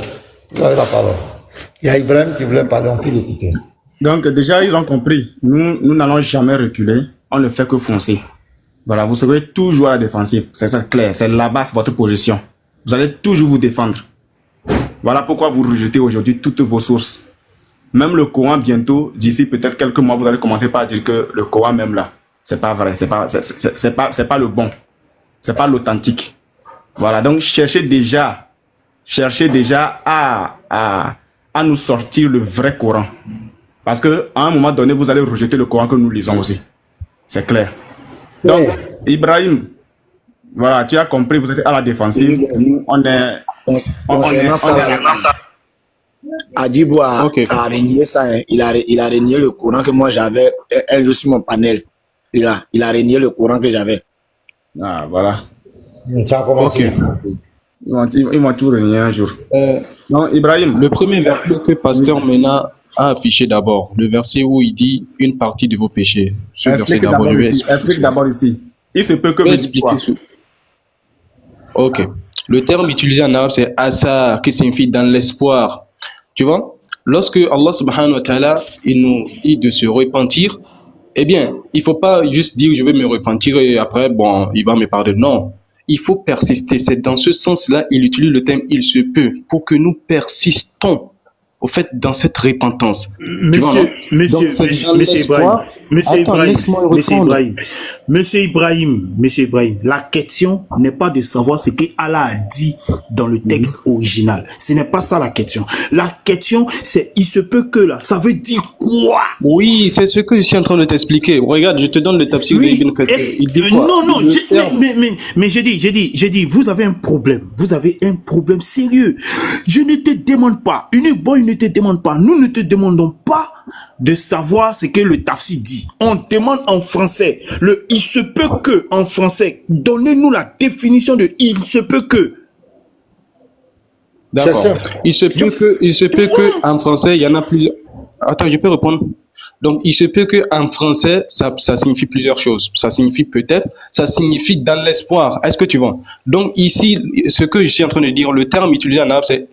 vous avez la parole. Il y a Ibrahim qui voulait parler, on peut l'écouter. Donc déjà, ils ont compris. Nous n'allons jamais reculer. On ne fait que foncer. Voilà, vous serez toujours à la défensive. C'est clair. C'est là-bas votre position. Vous allez toujours vous défendre. Voilà pourquoi vous rejetez aujourd'hui toutes vos sources. Même le Coran, bientôt, d'ici peut-être quelques mois, vous allez commencer par dire que le Coran même là, c'est pas vrai. C'est pas le bon. C'est pas l'authentique. Voilà, donc cherchez déjà à nous sortir le vrai Coran. Parce que à un moment donné, vous allez rejeter le Coran que nous lisons aussi. C'est clair. Donc, Ibrahim, voilà, tu as compris, vous êtes à la défensive. Nous, on est Adibou a renié ça, hein. Il a renié le Coran que moi j'avais un jour sur mon panel. Il a renié le Coran que j'avais. Ah, voilà. Ça a commencé. Ils vont tout renier un jour. Non, Ibrahim. Le premier verset que Pasteur Mena a affiché d'abord, le verset où il dit une partie de vos péchés. Ce verset d'abord, explique d'abord ici. Il se peut que vous expliquiez. Ok. Le terme utilisé en arabe, c'est asa, qui signifie dans l'espoir. Tu vois, lorsque Allah subhanahu wa ta'ala, il nous dit de se repentir, eh bien, il ne faut pas juste dire je vais me repentir et après, bon, il va me pardonner. Non, il faut persister. C'est dans ce sens-là, il utilise le terme il se peut pour que nous persistons au fait dans cette repentance. Monsieur Ibrahim, la question n'est pas de savoir ce que Allah a dit dans le texte original. Ce n'est pas ça la question. La question, c'est il se peut que là. Ça veut dire quoi? Oui, c'est ce que je suis en train de t'expliquer. Regarde, je te donne le tafsir d'Ibn Kathir. Il dit quoi? Non, mais j'ai dit, vous avez un problème. Vous avez un problème sérieux. Je ne te demande pas. Ne te demande pas, nous ne te demandons pas de savoir ce que le tafsir dit. On demande en français, le il se peut que en français. Donnez-nous la définition de il se peut que. D'accord. Il se peut que en français, il y en a plusieurs. Attends, je peux répondre. Donc, il se peut que en français, ça signifie plusieurs choses. Ça signifie peut-être, ça signifie dans l'espoir. Est-ce que tu vois? Donc, ici, ce que je suis en train de dire, le terme utilisé en arabe, c'est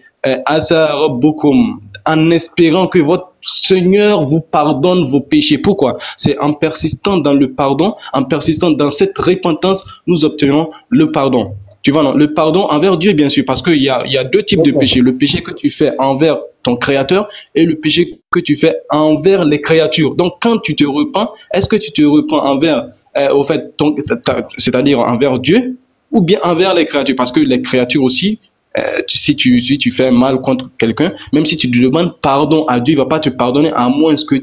asa rabbukum, en espérant que votre Seigneur vous pardonne vos péchés. Pourquoi? C'est en persistant dans le pardon, en persistant dans cette repentance, nous obtenons le pardon. Tu vois, non? Le pardon envers Dieu, bien sûr, parce qu'il y a deux types de péchés. Le péché que tu fais envers ton Créateur et le péché que tu fais envers les créatures. Donc, quand tu te repens, est-ce que tu te repens envers, c'est-à-dire envers Dieu ou bien envers les créatures? Parce que les créatures aussi, si tu fais mal contre quelqu'un, même si tu demandes pardon à Dieu, il ne va pas te pardonner à moins que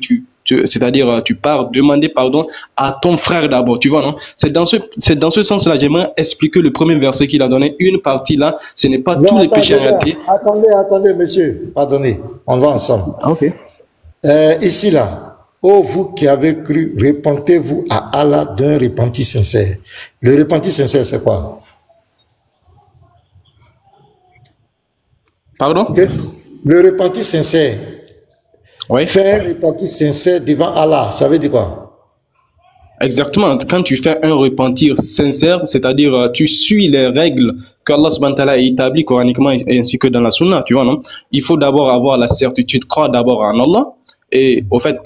c'est-à-dire tu pars demander pardon à ton frère d'abord, tu vois, non? C'est dans ce sens-là, j'aimerais expliquer le premier verset qu'il a donné, une partie là, ce n'est pas tous les péchés en réalité. Attendez, monsieur, pardonnez, on va ensemble. Ok. Ici là, ô vous qui avez cru, repentez-vous à Allah d'un repenti sincère. Le repenti sincère, c'est quoi? Pardon? Le repenti sincère. Oui. Faire un repenti sincère devant Allah, ça veut dire quoi? Exactement. Quand tu fais un repentir sincère, c'est-à-dire tu suis les règles qu'Allah subhanahu wa ta'ala a établies coraniquement ainsi que dans la sunna, tu vois, non? Il faut d'abord avoir la certitude, croire d'abord en Allah, et au fait,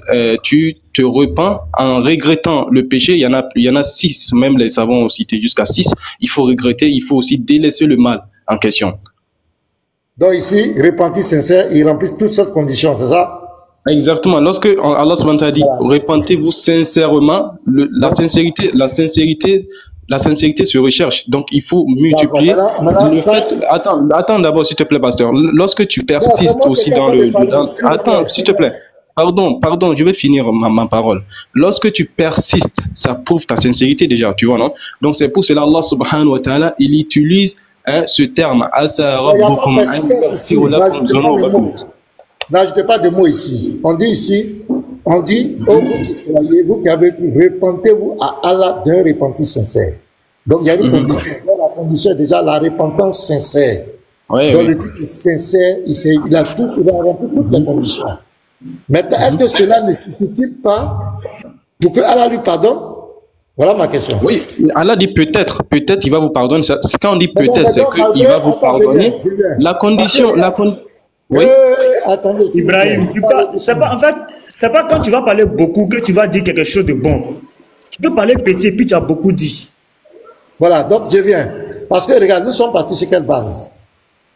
tu te repens en regrettant le péché. Il y en a 6, même les savants ont cité jusqu'à 6. Il faut regretter, il faut aussi délaisser le mal en question. Donc ici, repenti sincère, il remplit toutes sortes de conditions, c'est ça? Exactement. Lorsque Allah subhanahu wa ta'ala dit repentez-vous sincèrement, la sincérité se recherche. Donc il faut multiplier. Attends d'abord s'il te plaît, pasteur. Lorsque tu persistes aussi dans attends s'il te plaît. Pardon, je vais finir ma parole. Lorsque tu persistes, ça prouve ta sincérité déjà, tu vois, non? Donc c'est pour cela Allah subhanahu wa ta'ala, il utilise ce terme. N'ajoutez pas de mots ici. On dit ici, oh, vous qui croyez, vous qui avez cru, repentez-vous à Allah d'un repentir sincère. Donc il y a une condition. La condition est déjà la repentance sincère. Oui, donc le type sincère, il a rempli toutes les conditions. Maintenant, est-ce que cela ne suffit-il pas pour que Allah lui pardonne? Voilà ma question. Oui, Allah dit peut-être il va vous pardonner. Quand on dit peut-être, c'est qu'il va vous pardonner. La condition, oui. Attendez, Ibrahim, en fait, c'est pas quand tu vas parler beaucoup que tu vas dire quelque chose de bon. Tu peux parler petit et puis tu as beaucoup dit. Voilà, donc je viens. Parce que regarde, nous sommes partis sur quelle base?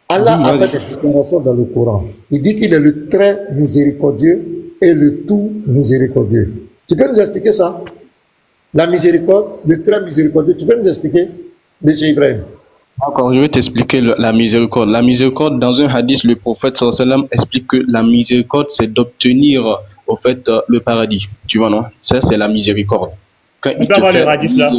Allah a fait des déclarations dans le Coran. Il dit qu'il est le très miséricordieux et le tout miséricordieux. Tu peux nous expliquer ça? La miséricorde, le très miséricordieux. Tu peux nous expliquer, M. Ibrahim? Encore, je vais t'expliquer la miséricorde. La miséricorde, dans un hadith, le prophète sallallahu alayhi wa sallam explique que la miséricorde, c'est d'obtenir, au fait, le paradis. Tu vois, non? Ça, c'est la miséricorde. Quand il peut avoir le hadith là.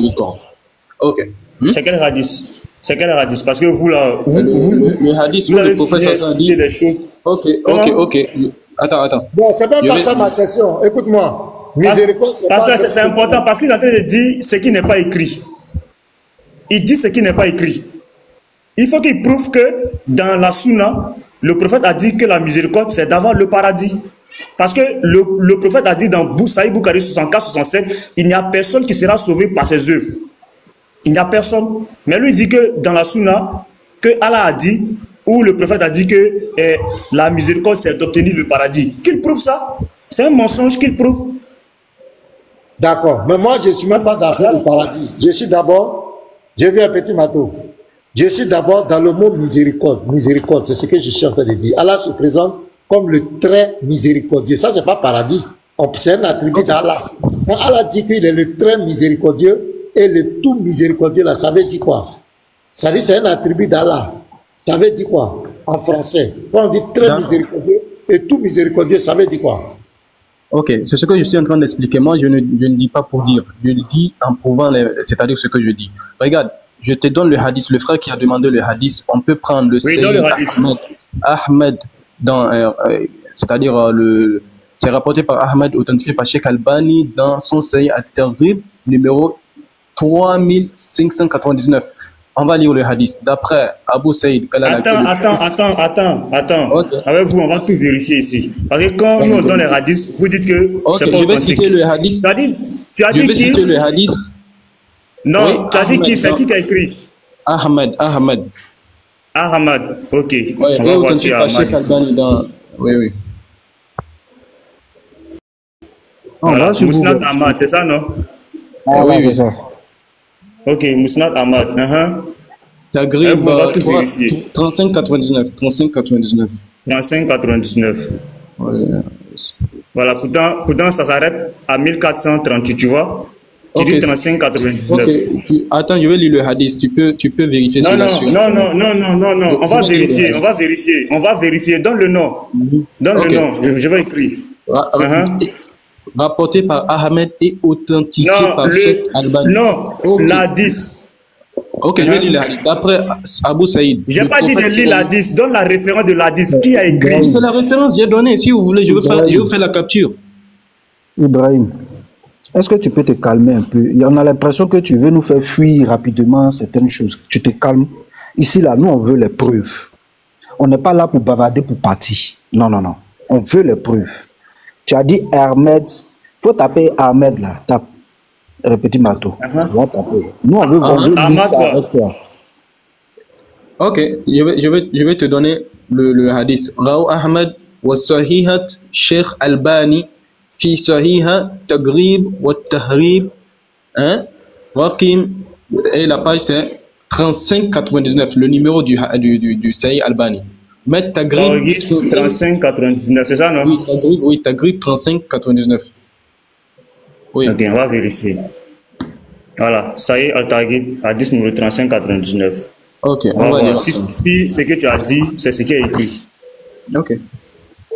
Ok. C'est quel hadith? C'est quel hadith? Parce que vous là, le hadith où le prophète sallallahu alayhi wa sallam dit les choses. Ok. Attends. Bon, c'est pas ça ma question. Écoute-moi. Miséricorde, c'est important parce qu'il est en train de dire ce qui n'est pas écrit. Il dit ce qui n'est pas écrit. Il faut qu'il prouve que dans la Sunna, le prophète a dit que la miséricorde, c'est d'avoir le paradis. Parce que le prophète a dit dans Sahih Bukhari 64-67, il n'y a personne qui sera sauvé par ses œuvres. Il n'y a personne. Mais lui dit que dans la Sunna, que Allah a dit, ou le prophète a dit que la miséricorde, c'est d'obtenir le paradis. Qu'il prouve ça? C'est un mensonge qu'il prouve. D'accord. Mais moi, je ne suis même pas d'accord au paradis. Je vis un petit bateau. Je suis d'abord dans le mot miséricorde. Miséricorde, c'est ce que je suis en train de dire. Allah se présente comme le très miséricordieux. Ça, c'est pas paradis. C'est un attribut d'Allah. Quand Allah dit qu'il est le très miséricordieux et le tout miséricordieux, là, ça veut dire quoi? Ça veut dire c'est un attribut d'Allah. Ça veut dire quoi en français? Quand on dit très miséricordieux et tout miséricordieux, ça veut dire quoi? Ok, c'est ce que je suis en train d'expliquer. Moi, je ne dis pas pour dire. Je le dis en prouvant, c'est-à-dire ce que je dis. Regarde, je te donne le hadith. Le frère qui a demandé le hadith, on peut prendre le Ahmed, c'est-à-dire c'est rapporté par Ahmed, authentifié par Sheikh Albani dans son Sahih At-Targhib, numéro 3599. On va lire le hadith. D'après Abu Saïd. Attends. Okay. Avec vous, on va tout vérifier ici. Parce que quand nous on donne les hadiths, vous dites que c'est pas authentique. Je vais citer le hadith. Tu as dit qui? Citer le hadith. Non, oui, tu as dit qui? C'est qui a écrit? Ahmed. Ok. Oui, on va voir si Ahmed. Oui. Voilà, Mousnad Ahmad, c'est ça, non? Oui, c'est ça. Ok, Mousnad Ahmad. Tagrib 35,99. 35,99. Voilà, pourtant ça s'arrête à 1438, tu vois. Tu dis 35,99. Ok, attends, je vais lire le hadith. Tu peux vérifier non, on va vérifier. Donne le nom. Je vais écrire. Rapporté par Ahmed et authentifié par Sheikh Albani. Non, l'hadith. Ok, je vais lire l'hadith. D'après Abu Saïd. Je n'ai pas dit de lire l'hadith. Donne la référence de l'hadith. Qui a écrit? C'est la référence que j'ai donnée. Si vous voulez, je vais vous faire la capture. Ibrahim, est-ce que tu peux te calmer un peu? On a l'impression que tu veux nous faire fuir rapidement certaines choses. Tu te calmes. Ici, là, nous, on veut les preuves. On n'est pas là pour bavarder, pour partir. Non. On veut les preuves. Tu as dit Ahmed. Il faut taper Ahmed là. Tape. Petit marteau. Nous, on veut lire ça avec toi. Ok, je vais te donner le hadith. Raou Ahmed wa sahihat Sheikh Albani fi sahiha Tagrib wa Tahrib. Raqim. Et la page c'est 3599, le numéro du Sahih Albani. Mettre Tagrib 35,99, c'est ça, non? Oui, Tagrib 35,99. Oui. Ok, on va vérifier. Voilà, ça y est, Al-Taghib, hadith numéro 35,99. Ok, on va voir si ce que tu as dit, c'est ce qui est écrit. Ok.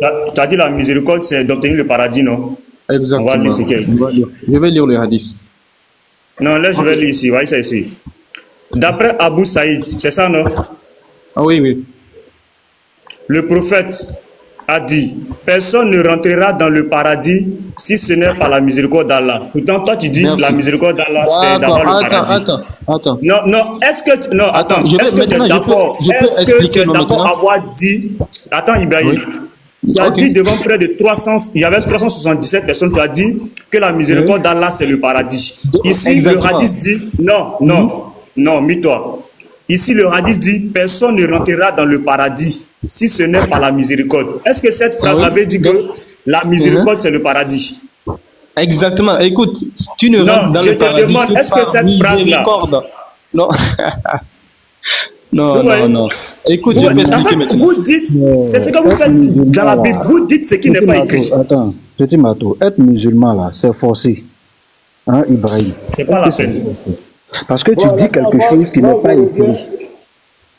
Tu as dit la miséricorde, c'est d'obtenir le paradis, non? Exactement. On va lire ce qu'il y a écrit. Je vais lire le hadith. Non, là, je vais lire ici. Voyez ça ici. D'après Abu Saïd, c'est ça, non? Ah oui, oui. Le prophète a dit, personne ne rentrera dans le paradis si ce n'est par la miséricorde d'Allah. Pourtant, toi, tu dis la miséricorde d'Allah, c'est d'avoir le paradis. Attends. Non, est-ce que... Non, attends. Est-ce que tu es d'accord? Est-ce que tu es d'accord avoir dit... Attends, Ibrahim. Oui. Tu as dit devant près de 300... Il y avait 377 personnes, tu as dit que la miséricorde d'Allah, c'est le paradis. Ici, le hadith dit... Non, mis-toi. Ici, le hadith dit, personne ne rentrera dans le paradis si ce n'est pas la miséricorde. Est-ce que cette phrase avait dit que la miséricorde, c'est le paradis? Exactement. Écoute, tu ne rentres dans le paradis demande, est-ce que cette phrase-là... Non. Non. Écoute, je vais expliquer maintenant. Vous dites, c'est ce que vous faites dans la Bible. Vous dites ce qui n'est pas écrit. Attends, petit Mato, être musulman là, c'est forcé. Hein, Ibrahim? C'est pas la peine. Parce que tu dis quelque chose qui n'est pas écrit.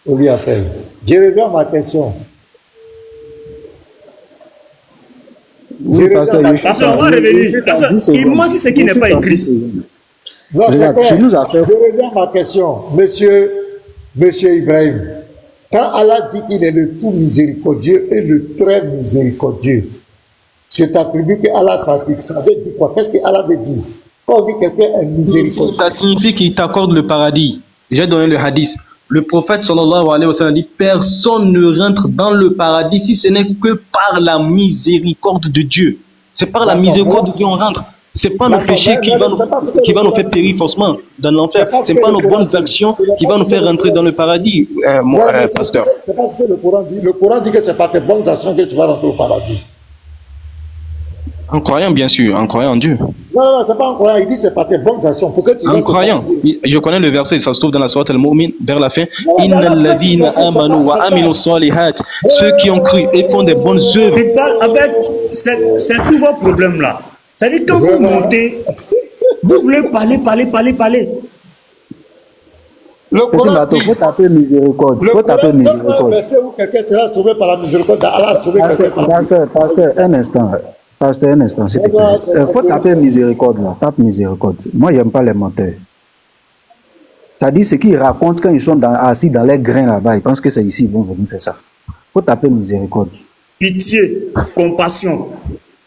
Oui, après. Je reviens à ma question. Oui, pasteur, on va revenir. Il m'a dit ce qui n'est pas écrit. Non, c'est quoi? Je reviens à ma question. Monsieur Ibrahim, quand Allah dit qu'il est le tout miséricordieux et le très miséricordieux, c'est attribué que Allah ça veut dire quoi? Qu'est-ce que Allah veut dire? Quand on dit quelqu'un est miséricordieux, ça signifie qu'il t'accorde le paradis. J'ai donné le hadith. Le prophète sallallahu alayhi wa sallam dit personne ne rentre dans le paradis si ce n'est que par la miséricorde de Dieu. C'est par la miséricorde de Dieu on rentre. C'est pas nos péchés qui va nous faire périr forcément dans l'enfer. C'est pas nos bonnes actions qui vont nous faire rentrer dans le paradis, pasteur. C'est pas ce que le Coran dit. Le Coran dit que c'est par tes bonnes actions que tu vas rentrer au paradis. En croyant, bien sûr, en croyant en Dieu. Non, c'est pas en croyant, il dit c'est par tes bonnes actions. Pour que tu en croyant, je connais le verset, ça se trouve dans la sourate Al-Mu'min, vers la fin. Innal ladhina amanu wa aminu salihat. Ceux qui ont cru et font des bonnes œuvres. Tu parles avec, c'est tout vos problèmes là. C'est-à-dire quand vous montez, vous voulez parler. Le Coran dit, faut taper miséricorde. Faut taper miséricorde. Verset où quelqu'un sera sauvé par la miséricorde d'Allah, sauvé quelqu'un par la miséricorde. Pasteur, un instant, s'il te plaît. Il faut taper miséricorde là. Tape miséricorde. Moi, j'aime pas les menteurs. C'est-à-dire ce qu'ils racontent quand ils sont assis dans les grains là-bas. Ils pensent que c'est ici, ils vont venir faire ça. Il faut taper miséricorde. Pitié, compassion.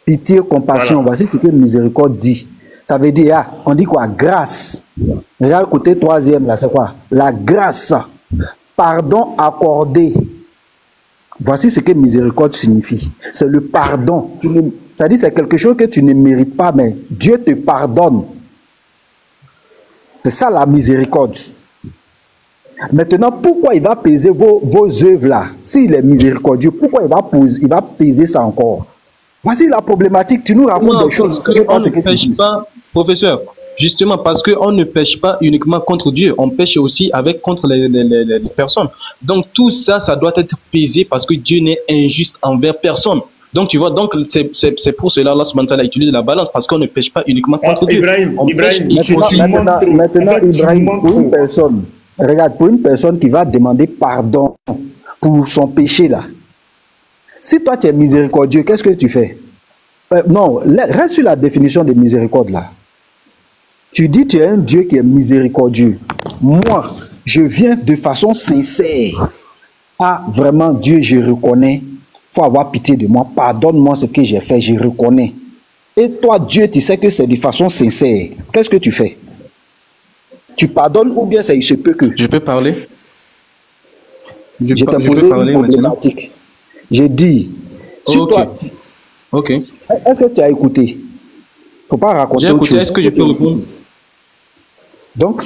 Pitié, compassion. Voilà. Voici ce que miséricorde dit. Ça veut dire, on dit quoi? Grâce. Déjà, le côté troisième là, c'est quoi? La grâce. Pardon accordé. Voici ce que miséricorde signifie. C'est le pardon. C'est-à-dire c'est quelque chose que tu ne mérites pas, mais Dieu te pardonne. C'est ça la miséricorde. Maintenant, pourquoi il va peser vos œuvres là? S'il est miséricordieux, pourquoi il va peser ça encore? Voici la problématique. Tu nous racontes des choses. On ne pêche pas, professeur. Justement, parce qu'on ne pêche pas uniquement contre Dieu, on pêche aussi contre les personnes. Donc tout ça, ça doit être pesé parce que Dieu n'est injuste envers personne. Donc tu vois, donc c'est pour cela Allah subhanahu wa ta'ala utilise la balance parce qu'on ne pêche pas uniquement contre Dieu. Ibrahim, maintenant, Ibrahim, pour une personne, regarde, pour une personne qui va demander pardon pour son péché là, si toi tu es miséricordieux, qu'est-ce que tu fais? Non, reste sur la définition de miséricorde là. Tu dis tu es un Dieu qui est miséricordieux. Moi, je viens de façon sincère. Ah, vraiment, Dieu, je reconnais. Il faut avoir pitié de moi. Pardonne-moi ce que j'ai fait, je reconnais. Et toi, Dieu, tu sais que c'est de façon sincère. Qu'est-ce que tu fais? Tu pardonnes ou bien il se peut que... Je peux parler? Je t'ai posé une problématique. J'ai dit... Toi, ok. Est-ce que tu as écouté? Il ne faut pas raconter autre chose. Est-ce que je peux répondre? Donc,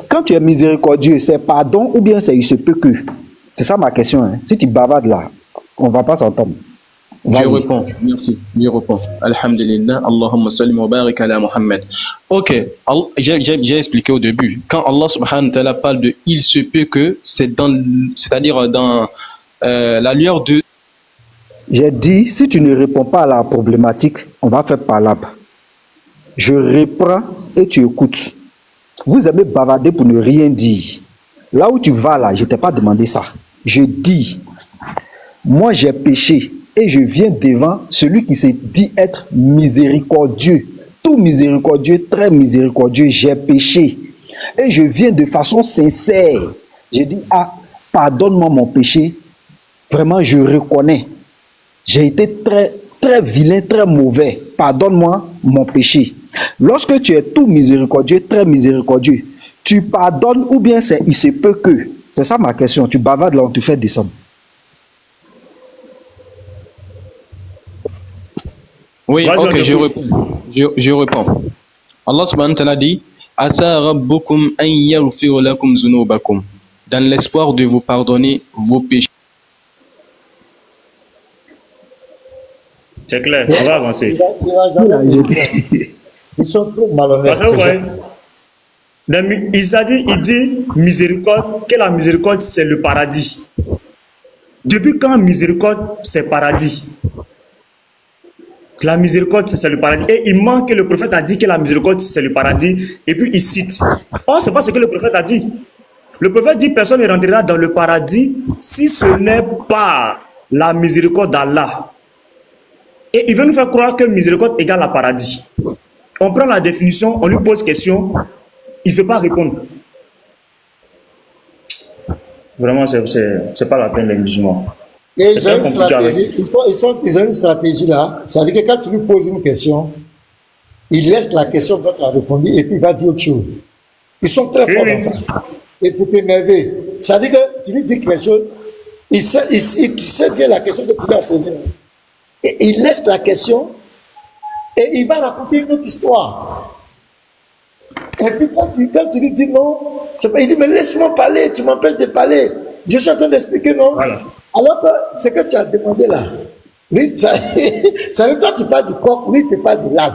quand tu es miséricordieux, c'est pardon ou bien il se peut que? C'est ça ma question. Hein. Si tu bavardes là, on ne va pas s'entendre. Je réponds. Merci. Je réponds. Alhamdulillah. Allahumma salli wa barik ala Muhammad. Ok. J'ai expliqué au début. Quand Allah subhanahu wa ta'ala parle de « il se peut que », c'est-à-dire dans la lueur de... J'ai dit, si tu ne réponds pas à la problématique, on va faire palabre. Je reprends et tu écoutes. Vous aimez bavarder pour ne rien dire. Là où tu vas là, je ne t'ai pas demandé ça. Je dis, moi j'ai péché et je viens devant celui qui se dit être miséricordieux, tout miséricordieux, très miséricordieux, j'ai péché. Et je viens de façon sincère. Je dis, ah, pardonne-moi mon péché. Vraiment, je reconnais. J'ai été très vilain, très mauvais. Pardonne-moi mon péché. Lorsque tu es tout miséricordieux, très miséricordieux, tu pardonnes ou bien c'est il se peut que. C'est ça ma question. Tu bavardes là, on te fait descendre. Oui, ok, je réponds. Allah subhanahu wa ta'ala dit Asa rabbukum an yaghfir lakum zunubakum, dans l'espoir de vous pardonner vos péchés. C'est clair, on va avancer. Ils sont trop malhonnêtes. Il dit miséricorde, que la miséricorde c'est le paradis. Depuis quand miséricorde c'est paradis? La miséricorde, c'est le paradis. Et il manque que le prophète a dit que la miséricorde, c'est le paradis. Et puis il cite. Oh, c'est pas ce que le prophète a dit. Le prophète dit personne ne rentrera dans le paradis si ce n'est pas la miséricorde d'Allah. Et il veut nous faire croire que miséricorde égale la paradis. On prend la définition, on lui pose question, il ne veut pas répondre. Vraiment, c'est pas la peine les musulmans. Et ils ont une stratégie, ils ont une stratégie là, c'est-à-dire que quand tu lui poses une question, il laisse la question dont tu as répondu et puis il va dire autre chose. Ils sont très forts dans ça. Et pour t'énerver, c'est-à-dire que tu lui dis quelque chose, il sait bien la question que tu lui as posée. Et il laisse la question et il va raconter une autre histoire. Et puis quand tu lui dis non, il dit mais laisse-moi parler, tu m'empêches de parler. Je suis en train d'expliquer non. Voilà. Alors que ce que tu as demandé là, lui, ça veut toi tu parles du coq, lui tu parles de l'âne.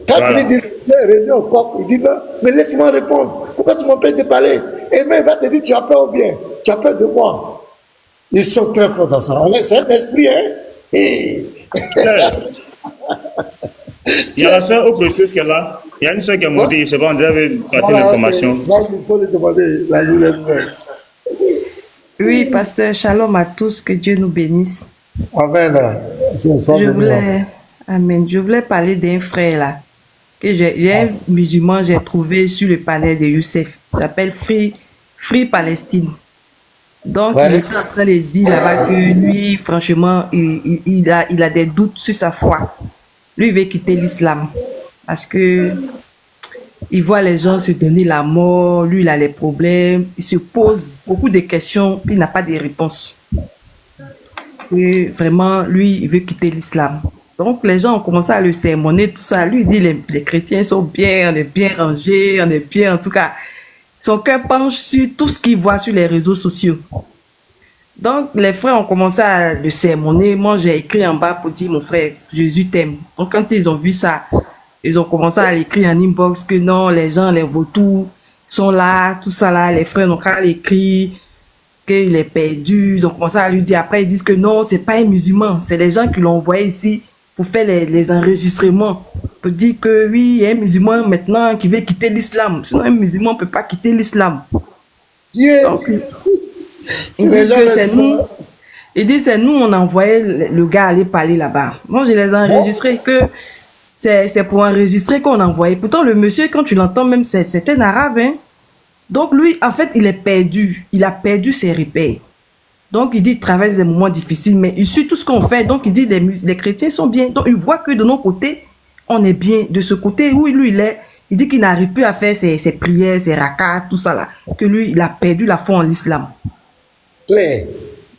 Quand voilà. Tu lui dis, reviens au coq, il dit non, mais laisse-moi répondre. Pourquoi tu m'empêches de parler? Et même il va te dire, tu as peur ou bien? Tu as peur de moi? Ils sont très forts dans ça. C'est un esprit, hein? Et... Il y a la soeur autre chose qu'elle a. Il y a une soeur qui est montée, je ne sais pas, on devait passer l'information. Il faut lui demander la journée. Oui, pasteur, shalom à tous, que Dieu nous bénisse. Amen. Je voulais parler d'un frère là, que j'ai un musulman, j'ai trouvé sur le panel de Youssef. Il s'appelle Free Palestine. Donc, il était en train de dire là-bas que lui, franchement, il a des doutes sur sa foi. Lui, il veut quitter l'islam parce que il voit les gens se donner la mort, lui, il a les problèmes, il se pose beaucoup de questions, puis il n'a pas de réponses. Et vraiment, lui, il veut quitter l'islam. Donc, les gens ont commencé à le sermonner, tout ça. Lui, il dit, les chrétiens sont bien, on est bien rangés, on est bien, en tout cas. Son cœur penche sur tout ce qu'il voit sur les réseaux sociaux. Donc, les frères ont commencé à le sermonner. Moi, j'ai écrit en bas pour dire, mon frère, Jésus t'aime. Donc, quand ils ont vu ça, ils ont commencé à l'écrire en inbox que non, les gens, les vautours sont là, tout ça là. Les frères n'ont qu'à l'écrire, qu'il est perdu. Ils ont commencé à lui dire. Après, ils disent que non, c'est pas un musulman. C'est les gens qui l'ont envoyé ici pour faire les enregistrements. Pour dire que oui, il y a un musulman maintenant qui veut quitter l'islam. Sinon, un musulman ne peut pas quitter l'islam. Donc, ils disent que c'est nous. Ils disent c'est nous, on a envoyé le gars aller parler là-bas. Moi, je les ai enregistrés que c'est pour enregistrer qu'on a envoyé. Pourtant, le monsieur, quand tu l'entends même, c'est un arabe. Hein? Donc, lui, en fait, il est perdu. Il a perdu ses repères. Donc, il dit qu'il traverse des moments difficiles, mais il suit tout ce qu'on fait. Donc, il dit les chrétiens sont bien. Donc, il voit que de nos côtés, on est bien. De ce côté où lui, il dit qu'il n'arrive plus à faire ses prières, ses rakats, tout ça là. Que lui, il a perdu la foi en l'islam.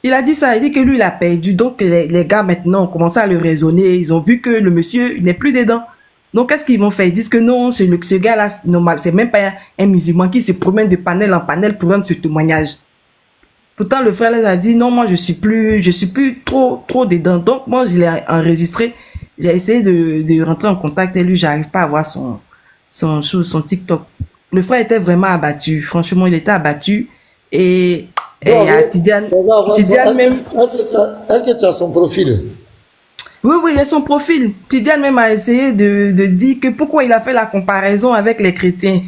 Il a dit ça, il dit que lui, il a perdu. Donc, les gars, maintenant, ont commencé à le raisonner. Ils ont vu que le monsieur, il n'est plus dedans. Donc, qu'est-ce qu'ils vont faire? Ils disent que non, ce gars-là, normal, c'est même pas un musulman qui se promène de panel en panel pour rendre ce témoignage. Pourtant, le frère les a dit, non, moi, je suis plus trop dedans. Donc, moi, je l'ai enregistré. J'ai essayé de rentrer en contact avec lui. J'arrive pas à voir son TikTok. Le frère était vraiment abattu. Franchement, il était abattu. Et il y a Tidiane même. Est-ce que tu as son profil? Oui, il y a son profil. Tidiane même a essayé de dire que pourquoi il a fait la comparaison avec les chrétiens.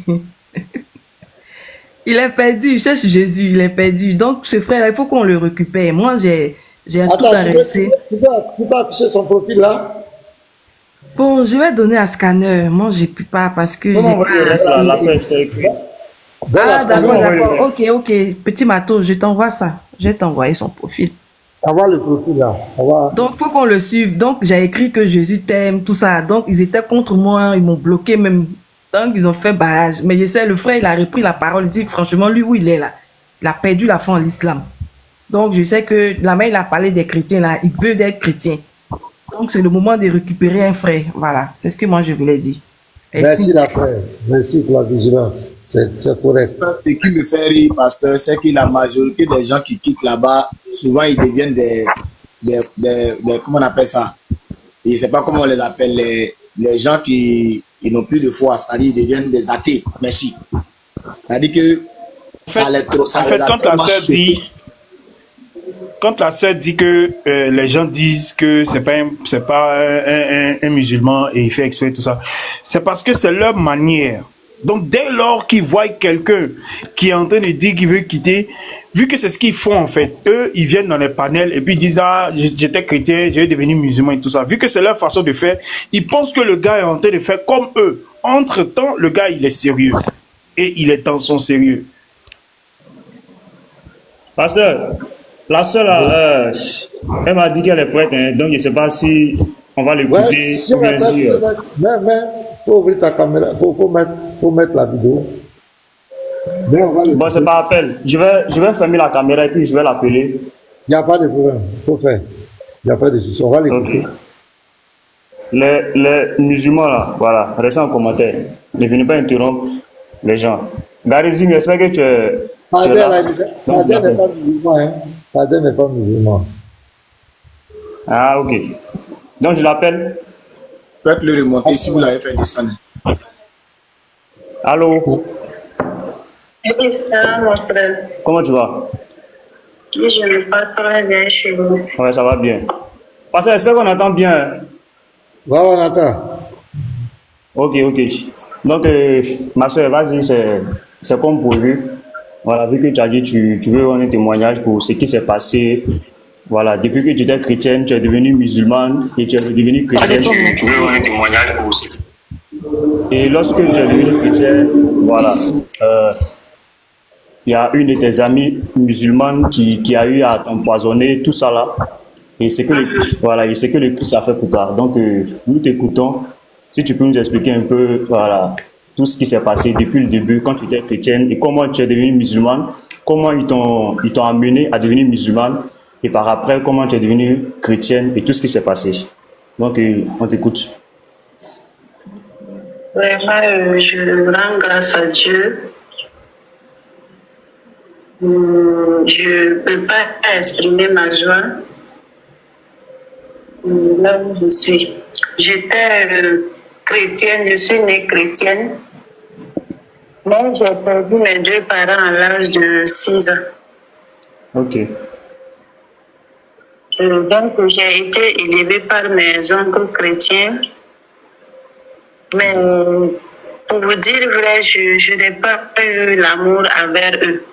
Il est perdu, il cherche Jésus, il est perdu. Donc, ce frère, il faut qu'on le récupère. Moi, J'ai tout arrêté. Tu peux afficher son profil là? Bon, je vais donner à Scanner. Moi, je ne peux pas parce que j'ai pas... Ah, d'accord. Ok. Petit Mato, je t'envoie ça. Je vais t'envoyer son profil. Avoir le profil là. Donc, il faut qu'on le suive. Donc, j'ai écrit que Jésus t'aime, tout ça. Donc, ils étaient contre moi. Ils m'ont bloqué même. Donc, ils ont fait barrage. Mais je sais, le frère, il a repris la parole. Il dit, franchement, lui, où il est là, il a perdu la foi en l'islam. Donc, je sais que la main, il a parlé des chrétiens là. Il veut être chrétien. Donc, c'est le moment de récupérer un frère. Voilà. C'est ce que moi, je voulais dire. Merci, la frère. Merci pour la vigilance. C'est correct. Ce qui me fait rire, pasteur, c'est que la majorité des gens qui quittent là-bas, souvent, ils deviennent des comment on appelle ça? Je ne sais pas comment on les appelle, les gens qui n'ont plus de foi, c'est-à-dire ils deviennent des athées. Merci. C'est-à-dire que quand la sœur dit que les gens disent que c'est pas un musulman et il fait exprès tout ça, c'est parce que c'est leur manière. Donc dès lors qu'ils voient quelqu'un qui est en train de dire qu'il veut quitter, vu que c'est ce qu'ils font en fait, eux ils viennent dans les panels et puis ils disent ah j'étais chrétien, je vais devenir musulman et tout ça. Vu que c'est leur façon de faire, ils pensent que le gars est en train de faire comme eux. Entre-temps, le gars il est sérieux et il est dans son sérieux. Pasteur, la seule là, elle m'a dit qu'elle est prête, hein, donc je ne sais pas si on va l'écouter. Ouais, si mais faut ouvrir ta caméra, faut mettre la vidéo. Bon, c'est pas appel. Je vais fermer la caméra et puis je vais l'appeler. Il n'y a pas de problème, faut faire. Il n'y a pas de souci, on va l'écouter. Okay. Les musulmans là, voilà, restez en commentaire. Ne venez pas interrompre les gens. Garizim, j'espère que tu es. Padel n'est pas musulman, hein. Padel n'est pas musulman. Ah, ok. Donc je l'appelle. Faites-le remonter si vous l'avez fait descendre. Allô? Oui, ça, mon frère. Comment tu vas? Oui, je me parle très bien chez vous. Ouais, ça va bien. Parce que j'espère qu'on entend bien. Ouais, on entend. Ok. Donc, ma soeur, vas-y, c'est comme prévu. Voilà, vu que tu as dit tu veux un témoignage pour ce qui s'est passé. Voilà, depuis que tu étais chrétienne, tu es devenue musulmane et tu es devenue chrétienne. Tu veux un témoignage pour ce. Et lorsque tu es devenue chrétienne, voilà, il y a une de tes amies musulmanes qui a eu à t'empoisonner, tout ça là. Et c'est que le Christ a fait pour toi. Donc, nous t'écoutons. Si tu peux nous expliquer un peu, voilà, tout ce qui s'est passé depuis le début, quand tu étais chrétienne, et comment tu es devenue musulmane, comment ils t'ont amené à devenir musulmane, et par après, comment tu es devenue chrétienne, et tout ce qui s'est passé. Donc, on t'écoute. Vraiment, je rends grâce à Dieu. Je ne peux pas exprimer ma joie là où je suis. J'étais chrétienne, je suis née chrétienne, mais j'ai perdu mes deux parents à l'âge de 6 ans. Ok. Donc, j'ai été élevée par mes oncles chrétiens. Mais pour vous dire vrai, je n'ai pas eu l'amour envers eux.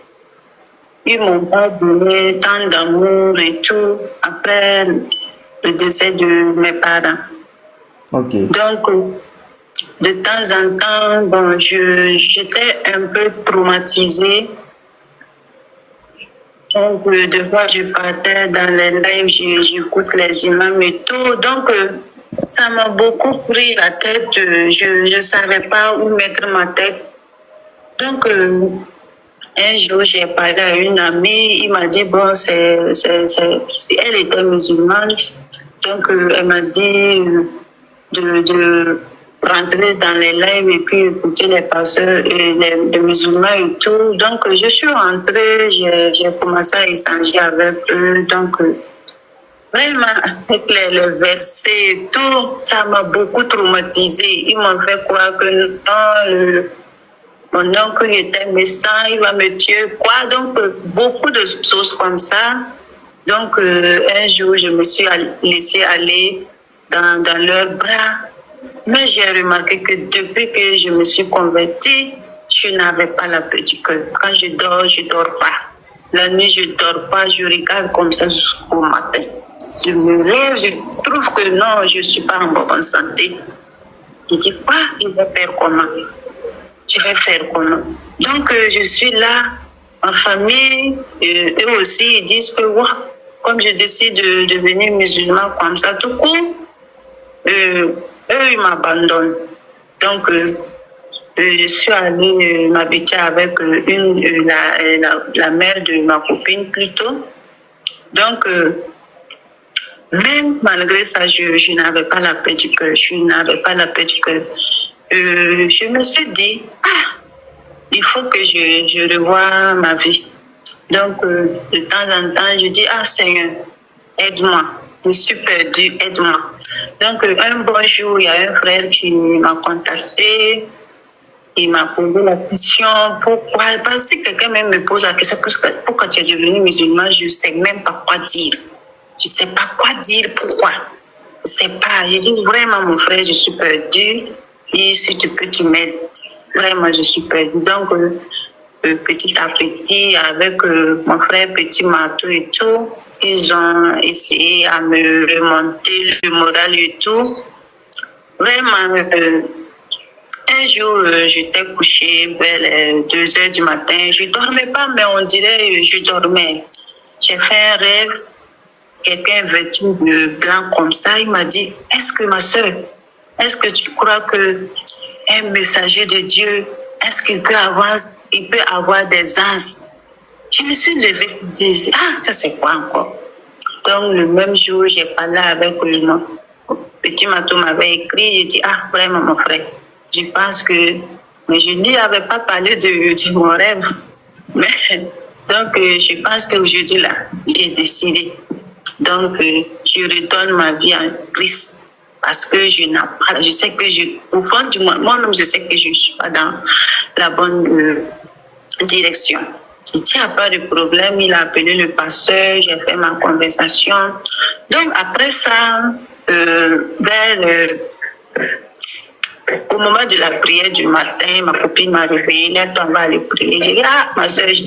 Ils m'ont pas donné tant d'amour et tout après le décès de mes parents. Okay. Donc, de temps en temps, bon, j'étais un peu traumatisée. Donc, des fois, je partais dans les lives, j'écoute les imams et tout. Donc, ça m'a beaucoup pris la tête. Je ne savais pas où mettre ma tête. Donc, un jour, j'ai parlé à une amie. Il m'a dit, bon, elle était musulmane. Donc, elle m'a dit de rentrer dans les lives et puis écouter les pasteurs et les musulmans et tout. Donc, je suis rentrée, j'ai commencé à échanger avec eux. Donc, vraiment, avec les versets et tout, ça m'a beaucoup traumatisée. Ils m'ont fait croire que non, mon oncle était méchant, il va me tuer, quoi. Donc, beaucoup de choses comme ça. Donc, un jour, je me suis laissée aller dans leurs bras. Mais j'ai remarqué que depuis que je me suis convertie, je n'avais pas la peur du cœur. Quand je dors pas. La nuit, je ne dors pas, je regarde comme ça jusqu'au matin. Je me lève, je trouve que non, je ne suis pas en bonne santé. Je dis, quoi, je vais faire comment? Je vais faire comment? Donc, je suis là, en famille, eux aussi, ils disent que, wow, comme je décide de devenir musulman comme ça, tout coup, eux, ils m'abandonnent. Donc, je suis allée m'habiter avec la mère de ma copine plutôt. Donc, même malgré ça, je n'avais pas la paix du cœur. Je me suis dit, il faut que je revoie ma vie. Donc, de temps en temps, je dis, Seigneur, aide-moi. Je suis perdue, aide-moi. Donc, un bon jour, il y a un frère qui m'a contacté. Il m'a posé la question, pourquoi? Parce que si quelqu'un même me pose la question, pourquoi tu es devenu musulman, je ne sais même pas quoi dire. Je ne sais pas quoi dire, pourquoi. Je ne sais pas. J'ai dit, vraiment, mon frère, je suis perdue. Et si tu peux, tu m'aides. Vraiment, je suis perdue. Donc, petit à petit, avec mon frère Petit Marteau et tout, ils ont essayé à me remonter le moral et tout. Vraiment, un jour, j'étais couchée vers les 2 h du matin. Je ne dormais pas, mais on dirait que je dormais. J'ai fait un rêve. Quelqu'un vêtu de blanc comme ça, il m'a dit, est-ce que ma soeur, est-ce que tu crois qu'un messager de Dieu, est-ce qu'il peut avoir des anges? Je me suis levée et dit, ça c'est quoi encore? Donc le même jour, j'ai parlé avec mon Petit Marteau m'avait écrit, j'ai dit, vraiment mon frère, je pense que, mais je ne lui avais pas parlé de mon rêve. Mais, donc je pense qu'aujourd'hui là, j'ai décidé. Donc, je redonne ma vie à Christ parce que je sais que au fond du moi-même, je sais que je ne suis pas dans la bonne direction. Il n'y a pas de problème, il a appelé le pasteur, j'ai fait ma conversation. Donc, après ça, au moment de la prière du matin, ma copine m'a réveillée, elle on va aller prier. J'ai dit, ma soeur, je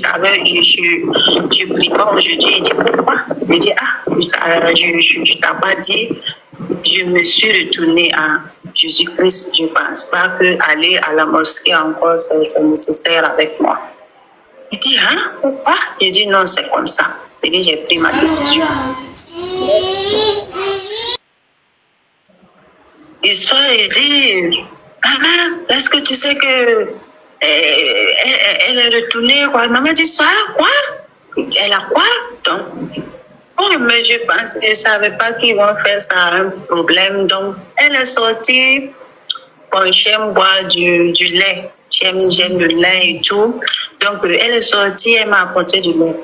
prie pas aujourd'hui. Elle dit, pourquoi? Je dis, je ne t'ai pas dit. Je me suis retournée à Jésus-Christ. Je ne pense pas qu'aller à la mosquée encore, c'est nécessaire avec moi. Il dit, pourquoi? Je dis, non, c'est comme ça. Je dis, j'ai pris ma décision. L'histoire, il dit, maman, est-ce que tu sais que elle est retournée, quoi? Maman dit, ça, quoi? Elle a quoi? Donc, mais je pense qu'elle ne savait pas qu'ils vont faire ça un problème. Donc, elle est sortie. Bon, j'aime boire du lait. J'aime le lait et tout. Donc, elle est sortie, elle m'a apporté du lait.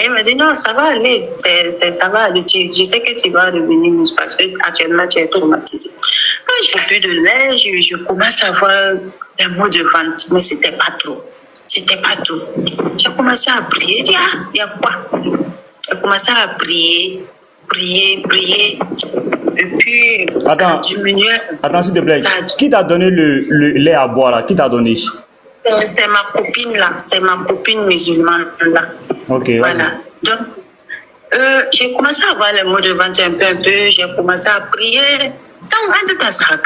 Elle m'a dit, non, ça va aller. Ça va aller. Je sais que tu vas revenir parce que actuellement, tu es traumatisé. Quand je fais plus de lait, je commence à voir les mots de vente, mais c'était pas trop. C'était pas tout. J'ai commencé à prier. J'ai dit, il y a quoi? J'ai commencé à prier. Et puis, ça a diminué. Attends, s'il te plaît. Qui t'a donné le lait à boire là? Qui t'a donné? C'est ma copine là. C'est ma copine musulmane là. Ok. Voilà. Donc, j'ai commencé à voir les mots de vente un peu. J'ai commencé à prier. Donc, en tout cas, ça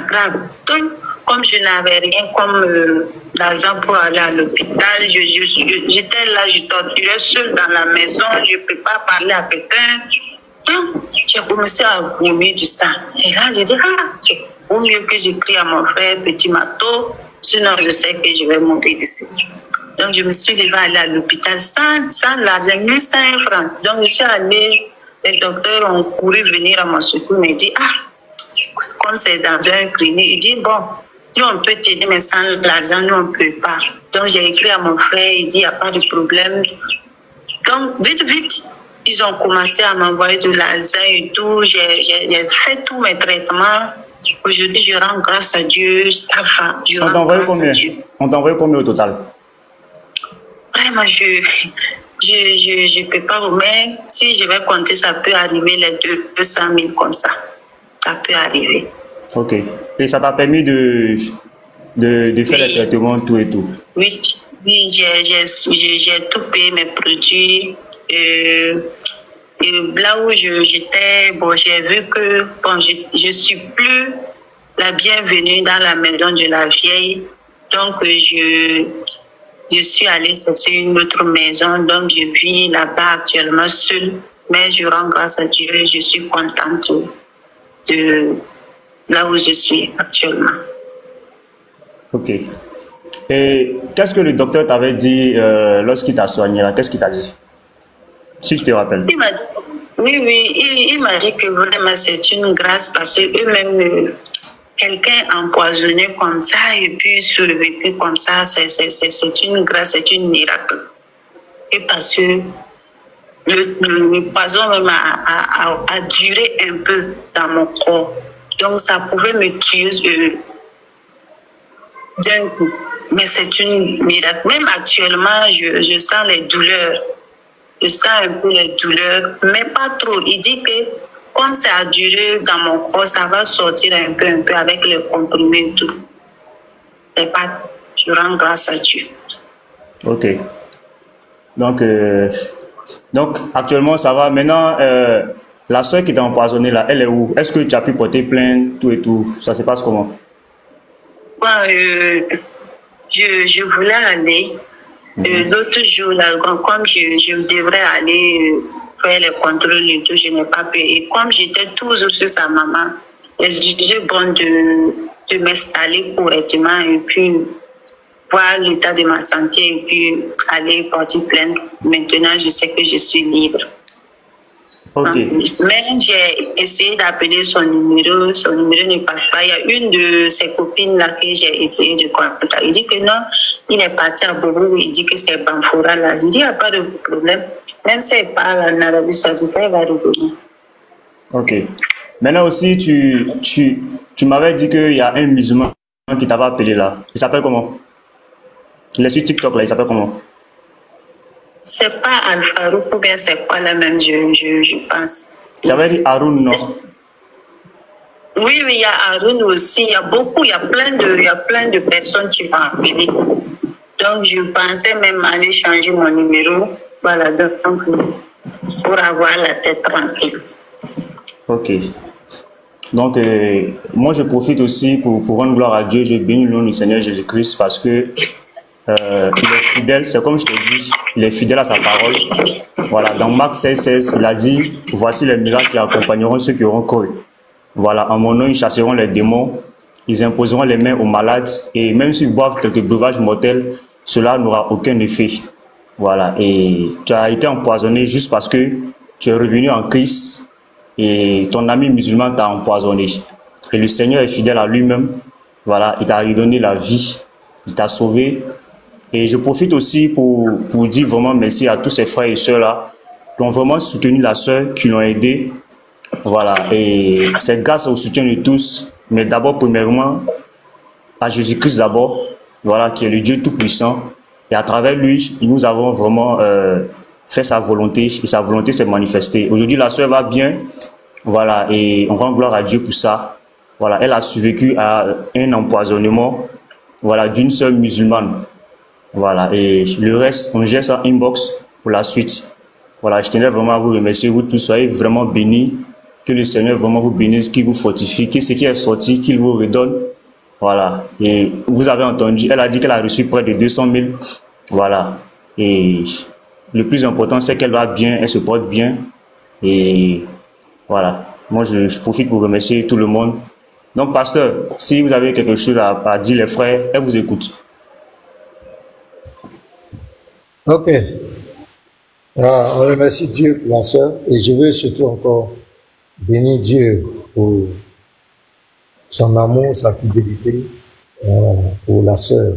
grave. Donc, comme je n'avais rien comme l'argent pour aller à l'hôpital, j'étais là, je torturais seule dans la maison, je ne peux pas parler à quelqu'un. Donc, j'ai commencé à vomir du sang. Et là, j'ai dit, c'est au mieux que j'écris à mon frère Petit Marteau, sinon je sais que je vais mourir d'ici. Donc, je me suis levée à aller à l'hôpital sans l'argent, 1500 francs. Donc, je suis allée, les docteurs ont couru venir à mon secours, mais ils disent, comme c'est dans un clinique, il dit, bon, nous on peut t'aider, mais sans l'argent, nous on ne peut pas. Donc j'ai écrit à mon frère, il dit, il n'y a pas de problème. Donc vite, ils ont commencé à m'envoyer de l'argent et tout. J'ai fait tous mes traitements. Aujourd'hui, je rends grâce à Dieu, ça va. On t'a envoyé combien? On t'a envoyé combien au total? Vraiment, je ne peux pas, mais si je vais compter, ça peut arriver les 200 000 comme ça. Ça peut arriver. Ok. Et ça t'a permis de faire les traitements, tout et tout? Oui. Oui, j'ai tout payé mes produits. Et là où j'étais, bon, j'ai vu que bon, je suis plus la bienvenue dans la maison de la vieille. Donc, je suis allée chercher une autre maison. Donc, je vis là-bas actuellement seule. Mais je rends grâce à Dieu. Je suis contente de là où je suis actuellement. Ok. Et qu'est-ce que le docteur t'avait dit lorsqu'il t'a soigné là? Qu'est-ce qu'il t'a dit? Si tu te rappelles. Il m'a dit que vraiment c'est une grâce parce que eux-mêmes, quelqu'un empoisonné comme ça et puis survécu comme ça, c'est une grâce, c'est un miracle. Et parce que le poison même a duré un peu dans mon corps. Donc ça pouvait me tuer d'un coup. Mais c'est une miracle. Même actuellement, je sens les douleurs. Je sens un peu les douleurs, mais pas trop. Il dit que comme ça a duré dans mon corps, ça va sortir un peu avec le comprimé et tout. C'est pas... Je rends grâce à Dieu. Ok. Donc actuellement, ça va. Maintenant, la soeur qui t'a empoisonné là, elle est où? Est-ce que tu as pu porter plainte, tout et tout? Ça se passe comment? Bon, je voulais aller. L'autre jour, là, comme je devrais aller faire les contrôles et tout, je n'ai pas pu. Et comme j'étais toujours sur sa maman, j'ai dit bon de m'installer correctement et puis voir l'état de ma santé et puis aller porter plainte. Maintenant, je sais que je suis libre. Ok. Mais j'ai essayé d'appeler son numéro ne passe pas. Il y a une de ses copines là que j'ai essayé de contacter. Il dit que non, il est parti à Bobo, il dit que c'est Banfoura là. Je dis, il n'y a pas de problème. Même si elle parle en Arabie Saoudite, elle va revenir. Ok. Maintenant aussi, tu m'avais dit qu'il y a un musulman qui t'avait appelé là. Il s'appelle comment? Il est sur TikTok là, il s'appelle comment? C'est pas Al-Farouk ou bien c'est quoi la même, je pense. J'avais dit Haroun, non? Oui, il y a Haroun aussi. Il y a beaucoup, il y a plein de personnes qui vont appeler. Donc, je pensais même aller changer mon numéro. Voilà, donc, pour avoir la tête tranquille. Ok. Donc, moi, je profite aussi pour rendre gloire à Dieu. Je bénis le nom du Seigneur Jésus-Christ parce que il est fidèle, c'est comme je te dis, il est fidèle à sa parole. Voilà, dans Marc 16, il a dit, voici les miracles qui accompagneront ceux qui auront cru. Voilà, en mon nom, ils chasseront les démons, ils imposeront les mains aux malades, et même s'ils boivent quelques breuvages mortels, cela n'aura aucun effet. Voilà, et tu as été empoisonné juste parce que tu es revenu en Christ, et ton ami musulman t'a empoisonné. Et le Seigneur est fidèle à lui-même. Voilà, il t'a redonné la vie, il t'a sauvé. Et je profite aussi pour dire vraiment merci à tous ces frères et sœurs là qui ont vraiment soutenu la sœur, qui l'ont aidé. Voilà, et c'est grâce au soutien de tous, mais d'abord, premièrement, à Jésus-Christ d'abord, voilà, qui est le Dieu Tout-Puissant. Et à travers lui, nous avons vraiment fait sa volonté, et sa volonté s'est manifestée. Aujourd'hui, la sœur va bien, voilà, et on rend gloire à Dieu pour ça. Voilà, elle a survécu à un empoisonnement, voilà, d'une sœur musulmane. Voilà, et le reste, on gère ça inbox pour la suite. Voilà, je tenais vraiment à vous remercier, vous tous, soyez vraiment bénis, que le Seigneur vraiment vous bénisse, qu'il vous fortifie, que ce qui est sorti, qu'il vous redonne. Voilà, et vous avez entendu, elle a dit qu'elle a reçu près de 200 000. Voilà, et le plus important, c'est qu'elle va bien, elle se porte bien. Et voilà, moi je profite pour remercier tout le monde. Donc, pasteur, si vous avez quelque chose à dire, les frères, elle vous écoute. Ok. On remercie Dieu pour la sœur et je veux surtout encore bénir Dieu pour son amour, sa fidélité pour la sœur,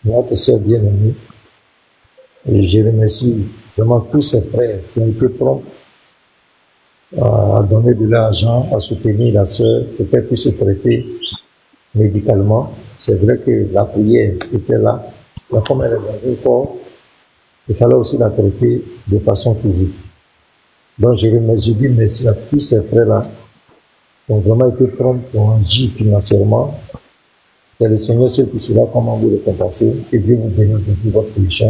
notre sœur bien-aimée. Et je remercie vraiment tous ses frères qui ont été prompts à donner de l'argent, à soutenir la sœur pour qu'elle puisse se traiter médicalement. C'est vrai que la prière était là, mais comme elle est dans le corps, il fallait aussi la traiter de façon physique. Donc je dis merci à tous ces frères-là qui ont vraiment été prompts pour agir financièrement. C'est le Seigneur seul qui saura comment vous récompenser et Dieu vous bénisse de tout votre péché.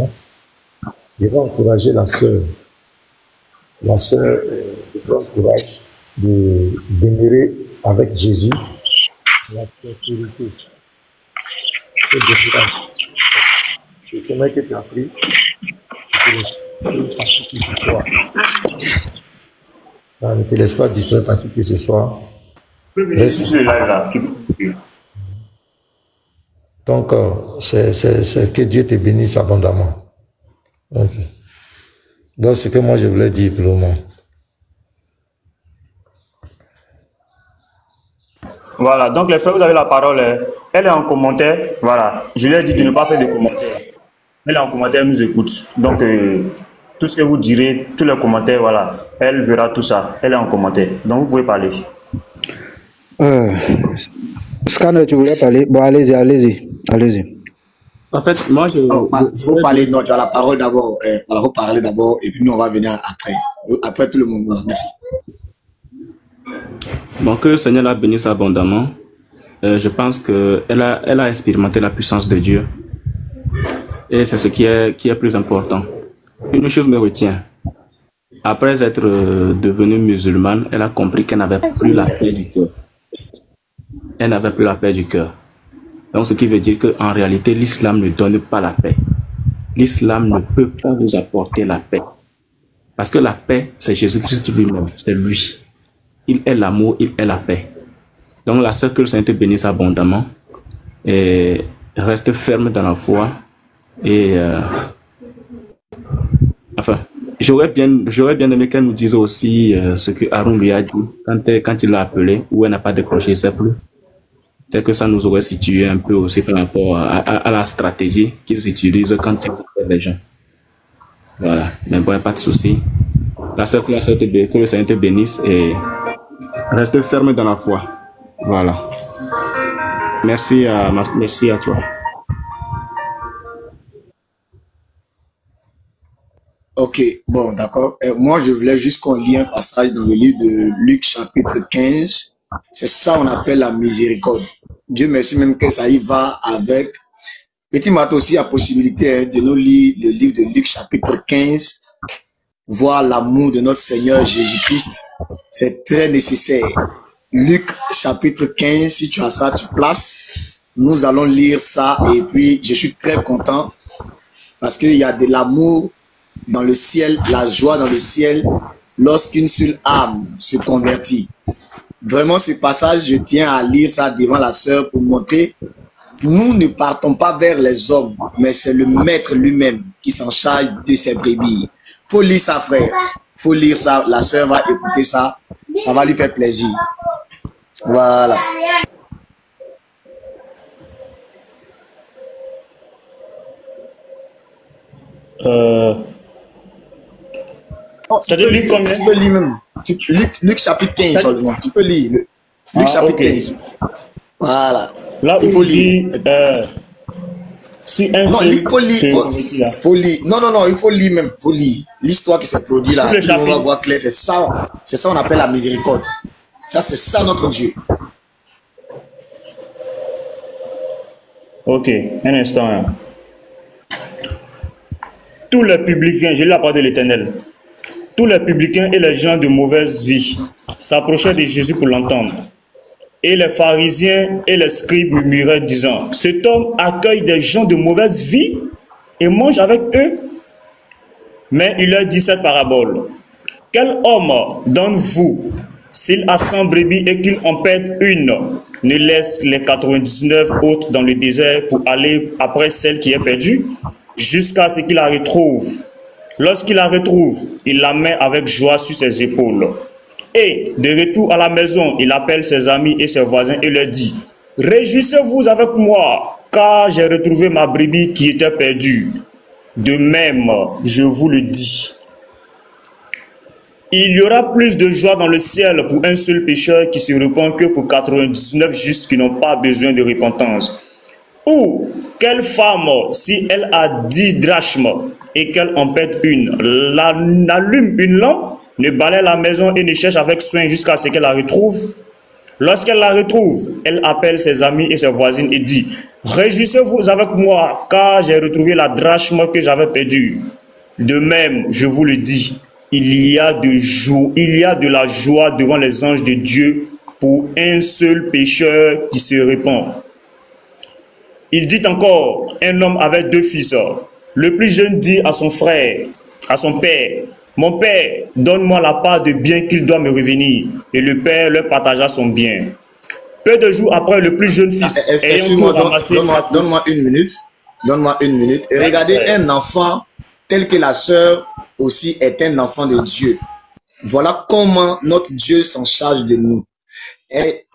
Je vais encourager la sœur. La sœur, je vous encourage de demeurer avec Jésus la sincérité. Le chemin que tu as pris, ne te laisse pas distraire par qui que ce soit. Donc, c'est que Dieu te bénisse abondamment. Okay. Donc, c'est ce que moi je voulais dire pour le moment. Voilà, donc les frères, vous avez la parole. Elle est en commentaire. Voilà, je lui ai dit de ne pas faire de commentaires. Elle est en commentaire, elle nous écoute. Donc, tout ce que vous direz, tous les commentaires, voilà, elle verra tout ça. Elle est en commentaire. Donc, vous pouvez parler. Scanner, tu voulais parler? Bon, allez-y, allez-y, allez-y. En fait, moi, faut parler, non, tu as la parole d'abord. Voilà, faut parler d'abord, et puis nous, on va venir après. Après tout le monde. Voilà, merci. Bon, que le Seigneur la bénisse abondamment. Je pense qu'elle a expérimenté la puissance de Dieu. Et c'est ce qui est plus important. Une chose me retient. Après être devenue musulmane, elle a compris qu'elle n'avait plus la paix du cœur. Elle n'avait plus la paix du cœur. Donc, ce qui veut dire qu'en réalité, l'islam ne donne pas la paix. L'islam ne peut pas vous apporter la paix. Parce que la paix, c'est Jésus-Christ lui-même. C'est lui. Il est l'amour, il est la paix. Donc, la sœur, que le Seigneur te bénisse abondamment. Et reste ferme dans la foi. Et enfin, j'aurais bien aimé qu'elle nous dise aussi ce que Aaron lui a dit quand il l'a appelé, où elle n'a pas décroché, je ne sais plus. Peut-être que ça nous aurait situé un peu aussi par rapport à la stratégie qu'ils utilisent quand ils appellent les gens. Voilà, mais bon, il n'y a pas de souci. Que le Seigneur te bénisse et reste ferme dans la foi. Voilà. Merci à toi. Ok, bon, d'accord. Moi, je voulais juste qu'on lit un passage dans le livre de Luc, chapitre 15. C'est ça qu'on appelle la miséricorde. Dieu merci même que ça y va avec. Petit Matt aussi a possibilité de nous lire le livre de Luc, chapitre 15. Voir l'amour de notre Seigneur Jésus-Christ. C'est très nécessaire. Luc, chapitre 15, si tu as ça, tu places. Nous allons lire ça et puis je suis très content parce qu'il y a de l'amour dans le ciel, la joie dans le ciel lorsqu'une seule âme se convertit. Vraiment, ce passage, je tiens à lire ça devant la sœur pour montrer, nous ne partons pas vers les hommes, mais c'est le maître lui-même qui s'en charge de ses brebis. Faut lire ça, frère. Faut lire ça. La sœur va écouter ça. Ça va lui faire plaisir. Voilà. Tu peux lire combien? Tu peux lire même. Luc chapitre 15 seulement. Tu peux lire. Luc chapitre 15. Voilà. Là où il faut lire. Si un non, seul. Il faut lire. Non, il faut lire même. Il faut lire. L'histoire qui s'est produite là. On va voir clair. C'est ça on appelle la miséricorde. Ça, c'est ça notre Dieu. Ok, un instant. Hein. Tous les publicains, je lis la parole de l'Éternel. Tous les publicains et les gens de mauvaise vie s'approchaient de Jésus pour l'entendre. Et les pharisiens et les scribes murmuraient, disant, cet homme accueille des gens de mauvaise vie et mange avec eux. Mais il leur dit cette parabole. Quel homme d'entre vous, s'il a 100 brebis et qu'il en perd une, ne laisse les 99 autres dans le désert pour aller après celle qui est perdue, jusqu'à ce qu'il la retrouve. Lorsqu'il la retrouve, il la met avec joie sur ses épaules. Et de retour à la maison, il appelle ses amis et ses voisins et leur dit, « Réjouissez-vous avec moi, car j'ai retrouvé ma brebis qui était perdue. De même, je vous le dis. Il y aura plus de joie dans le ciel pour un seul pécheur qui se repent que pour 99 justes qui n'ont pas besoin de repentance. Ou, quelle femme, si elle a 10 drachmes et qu'elle en perd une, allume une lampe, ne balaye la maison et ne cherche avec soin jusqu'à ce qu'elle la retrouve. Lorsqu'elle la retrouve, elle appelle ses amis et ses voisines et dit: réjouissez-vous avec moi, car j'ai retrouvé la drachme que j'avais perdue. De même, je vous le dis, il y a de la joie devant les anges de Dieu pour un seul pécheur qui se répand. Il dit encore: un homme avait 2 fils. Le plus jeune dit à son frère, à son père: mon père, donne-moi la part de bien qu'il doit me revenir. Et le père leur partagea son bien. Peu de jours après, le plus jeune fils, Excuse-moi, donne-moi une minute. Donne-moi une minute. Et regardez, un enfant tel que la sœur aussi est un enfant de Dieu. Voilà comment notre Dieu s'en charge de nous. Et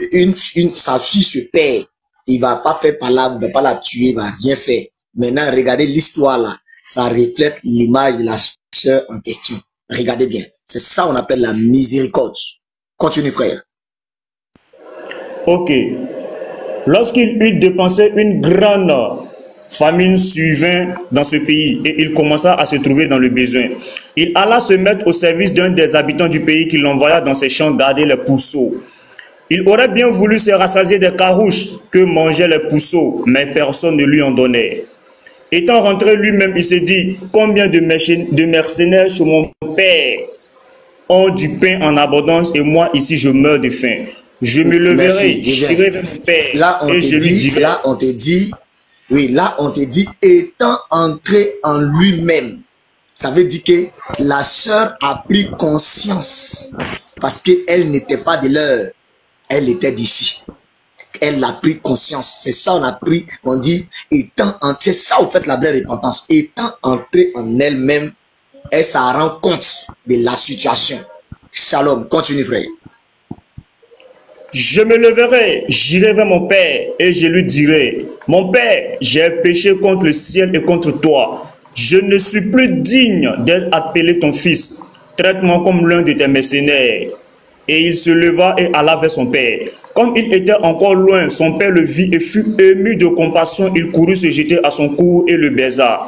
sa fille se perd. Il va pas faire palabre, il va pas la tuer, il va rien faire. Maintenant, regardez l'histoire là. Ça reflète l'image de la sœur en question. Regardez bien. C'est ça qu'on appelle la miséricorde. Continue, frère. Ok. Lorsqu'il eut dépensé une grande famine survint dans ce pays et il commença à se trouver dans le besoin. Il alla se mettre au service d'un des habitants du pays qui l'envoya dans ses champs garder les pourceaux. Il aurait bien voulu se rassasier des carouches que mangeaient les pourceaux, mais personne ne lui en donnait. Étant rentré lui-même, il se dit: combien de mercenaires chez mon père ont du pain en abondance et moi ici je meurs de faim. Je me leverai, j'irai vers mon père. Là on te dit, là on te dit étant entré en lui-même. Ça veut dire que la sœur a pris conscience parce qu'elle n'était pas de l'heure, elle était d'ici. Elle a pris conscience. C'est ça on a pris, on dit étant entré, ça vous faites la vraie repentance. Étant entré en elle-même, elle s'en rend compte de la situation. Shalom, continue frère. Je me leverai, j'irai vers mon père et je lui dirai: mon père, j'ai péché contre le ciel et contre toi. Je ne suis plus digne d'être appelé ton fils. Traite-moi comme l'un de tes mercenaires. Et il se leva et alla vers son père. Comme il était encore loin, son père le vit et fut ému de compassion. Il courut se jeter à son cou et le baisa.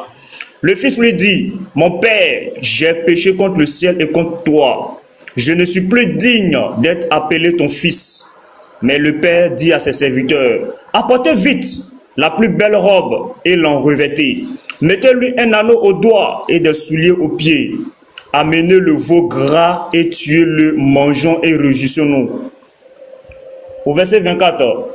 Le fils lui dit: mon père, j'ai péché contre le ciel et contre toi. Je ne suis plus digne d'être appelé ton fils. Mais le père dit à ses serviteurs: apportez vite la plus belle robe et l'en revêtez. Mettez-lui un anneau au doigt et des souliers aux pieds. Amenez le veau gras et tuez-le, mangeons et réjouissons-nous. Au verset 24.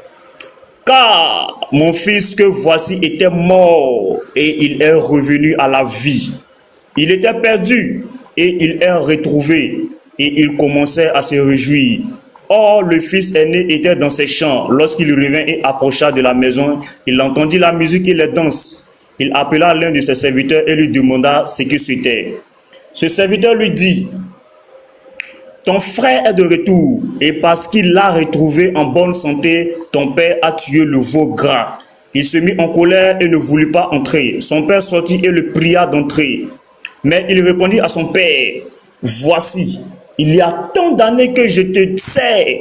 Car mon fils que voici était mort et il est revenu à la vie. Il était perdu et il est retrouvé et il commençait à se réjouir. Or, le fils aîné était dans ses champs. Lorsqu'il revint et approcha de la maison, il entendit la musique et les danses. Il appela l'un de ses serviteurs et lui demanda ce que c'était. Ce serviteur lui dit: ton frère est de retour, et parce qu'il l'a retrouvé en bonne santé, ton père a tué le veau gras. Il se mit en colère et ne voulut pas entrer. Son père sortit et le pria d'entrer. Mais il répondit à son père: voici, il y a tant d'années que je te sers,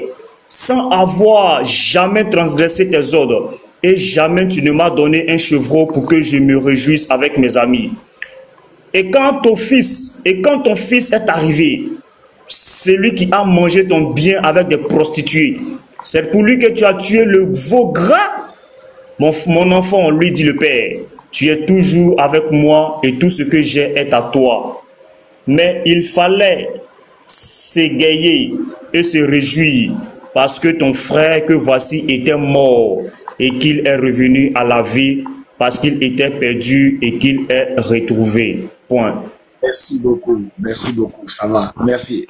sans avoir jamais transgressé tes ordres, et jamais tu ne m'as donné un chevreau pour que je me réjouisse avec mes amis. Et quand ton fils est arrivé, celui qui a mangé ton bien avec des prostituées, c'est pour lui que tu as tué le veau gras. Mon enfant, lui dit le père, tu es toujours avec moi et tout ce que j'ai est à toi. Mais il fallait s'égayer et se réjouir parce que ton frère que voici était mort et qu'il est revenu à la vie, parce qu'il était perdu et qu'il est retrouvé. Point. Merci beaucoup, ça va, merci.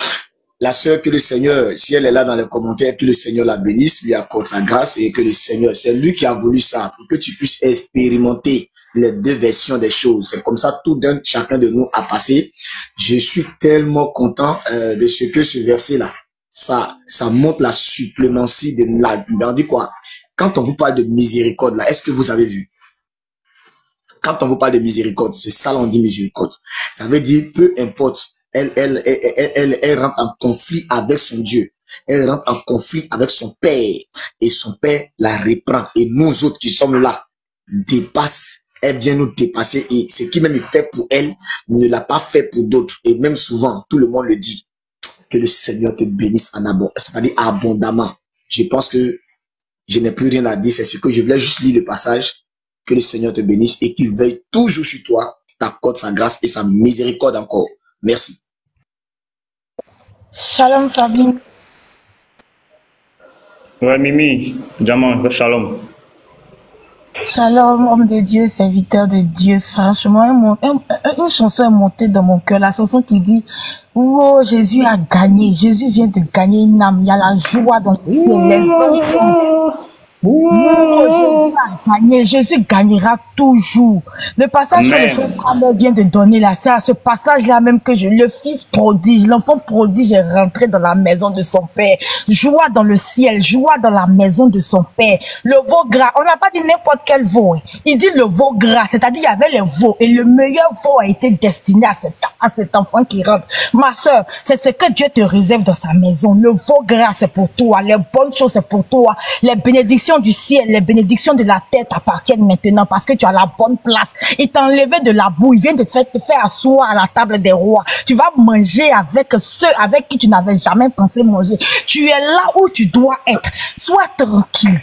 La sœur, que le Seigneur, si elle est là dans les commentaires, que le Seigneur la bénisse, lui accorde sa grâce et que le Seigneur, c'est lui qui a voulu ça pour que tu puisses expérimenter les deux versions des choses. C'est comme ça tout d'un chacun de nous a passé. Je suis tellement content de ce que ce verset-là, ça montre la supplémentie de la, on dit quoi? Quand on vous parle de miséricorde là, est-ce que vous avez vu? Quand on vous parle de miséricorde, c'est ça l'on dit miséricorde. Ça veut dire peu importe. Elle rentre en conflit avec son Dieu. Elle rentre en conflit avec son Père. Et son Père la reprend. Et nous autres qui sommes là, dépasse. Elle vient nous dépasser. Et ce qui même est fait pour elle, ne l'a pas fait pour d'autres. Et même souvent, tout le monde le dit. Que le Seigneur te bénisse en abondance. C'est-à-dire abondamment. je pense que je n'ai plus rien à dire. C'est ce que je voulais juste lire le passage. Que le Seigneur te bénisse et qu'il veille toujours sur toi, t'accorde sa grâce et sa miséricorde encore. Merci. Shalom, Fabien. Ouais, Mimi, Diamant, shalom. Shalom, homme de Dieu, serviteur de Dieu. Franchement, une chanson est montée dans mon cœur. La chanson qui dit « Oh, Jésus a gagné. Jésus vient de gagner une âme. Il y a la joie dans le ciel. Les anges sont... Oh, Jésus a gagné. Jésus gagnera toujours. » Le passage que le frère Samuel vient de donner là, c'est à ce passage-là même que le fils prodige, l'enfant prodige est rentré dans la maison de son père. Joie dans le ciel, joie dans la maison de son père. Le veau gras, on n'a pas dit n'importe quel veau. Il dit le veau gras, c'est-à-dire il y avait les veaux et le meilleur veau a été destiné à cet enfant qui rentre. Ma soeur, c'est ce que Dieu te réserve dans sa maison. Le veau gras, c'est pour toi. Les bonnes choses, c'est pour toi. Les bénédictions du ciel, les bénédictions de la terre t'appartiennent maintenant parce que tu as la bonne place. Il t'a enlevé de la boue, il vient de te faire asseoir à la table des rois. Tu vas manger avec ceux avec qui tu n'avais jamais pensé manger. Tu es là où tu dois être. Sois tranquille.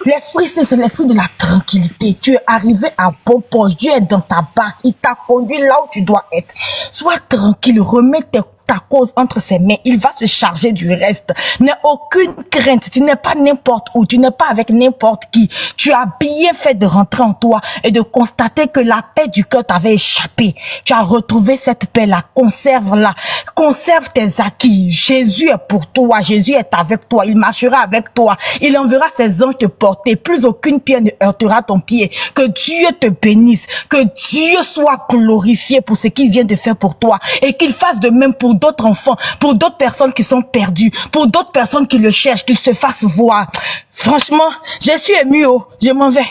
L'esprit, c'est l'esprit de la tranquillité. Tu es arrivé à bon poste. Dieu est dans ta barque. Il t'a conduit là où tu dois être. Sois tranquille. Remets ta cause entre ses mains. Il va se charger du reste. N'aie aucune crainte. Tu n'es pas n'importe où. Tu n'es pas avec n'importe qui. Tu as bien fait de rentrer en toi et de constater que la paix du cœur t'avait échappé. Tu as retrouvé cette paix-là. Conserve-la. Conserve tes acquis. Jésus est pour toi. Jésus est avec toi. Il marchera avec toi. Il enverra ses anges te porter. Plus aucune pierre ne heurtera ton pied. Que Dieu te bénisse. Que Dieu soit glorifié pour ce qu'il vient de faire pour toi. Et qu'il fasse de même pour d'autres enfants, pour d'autres personnes qui sont perdues, pour d'autres personnes qui le cherchent, qu'ils se fassent voir. Franchement, je suis ému, je m'en vais.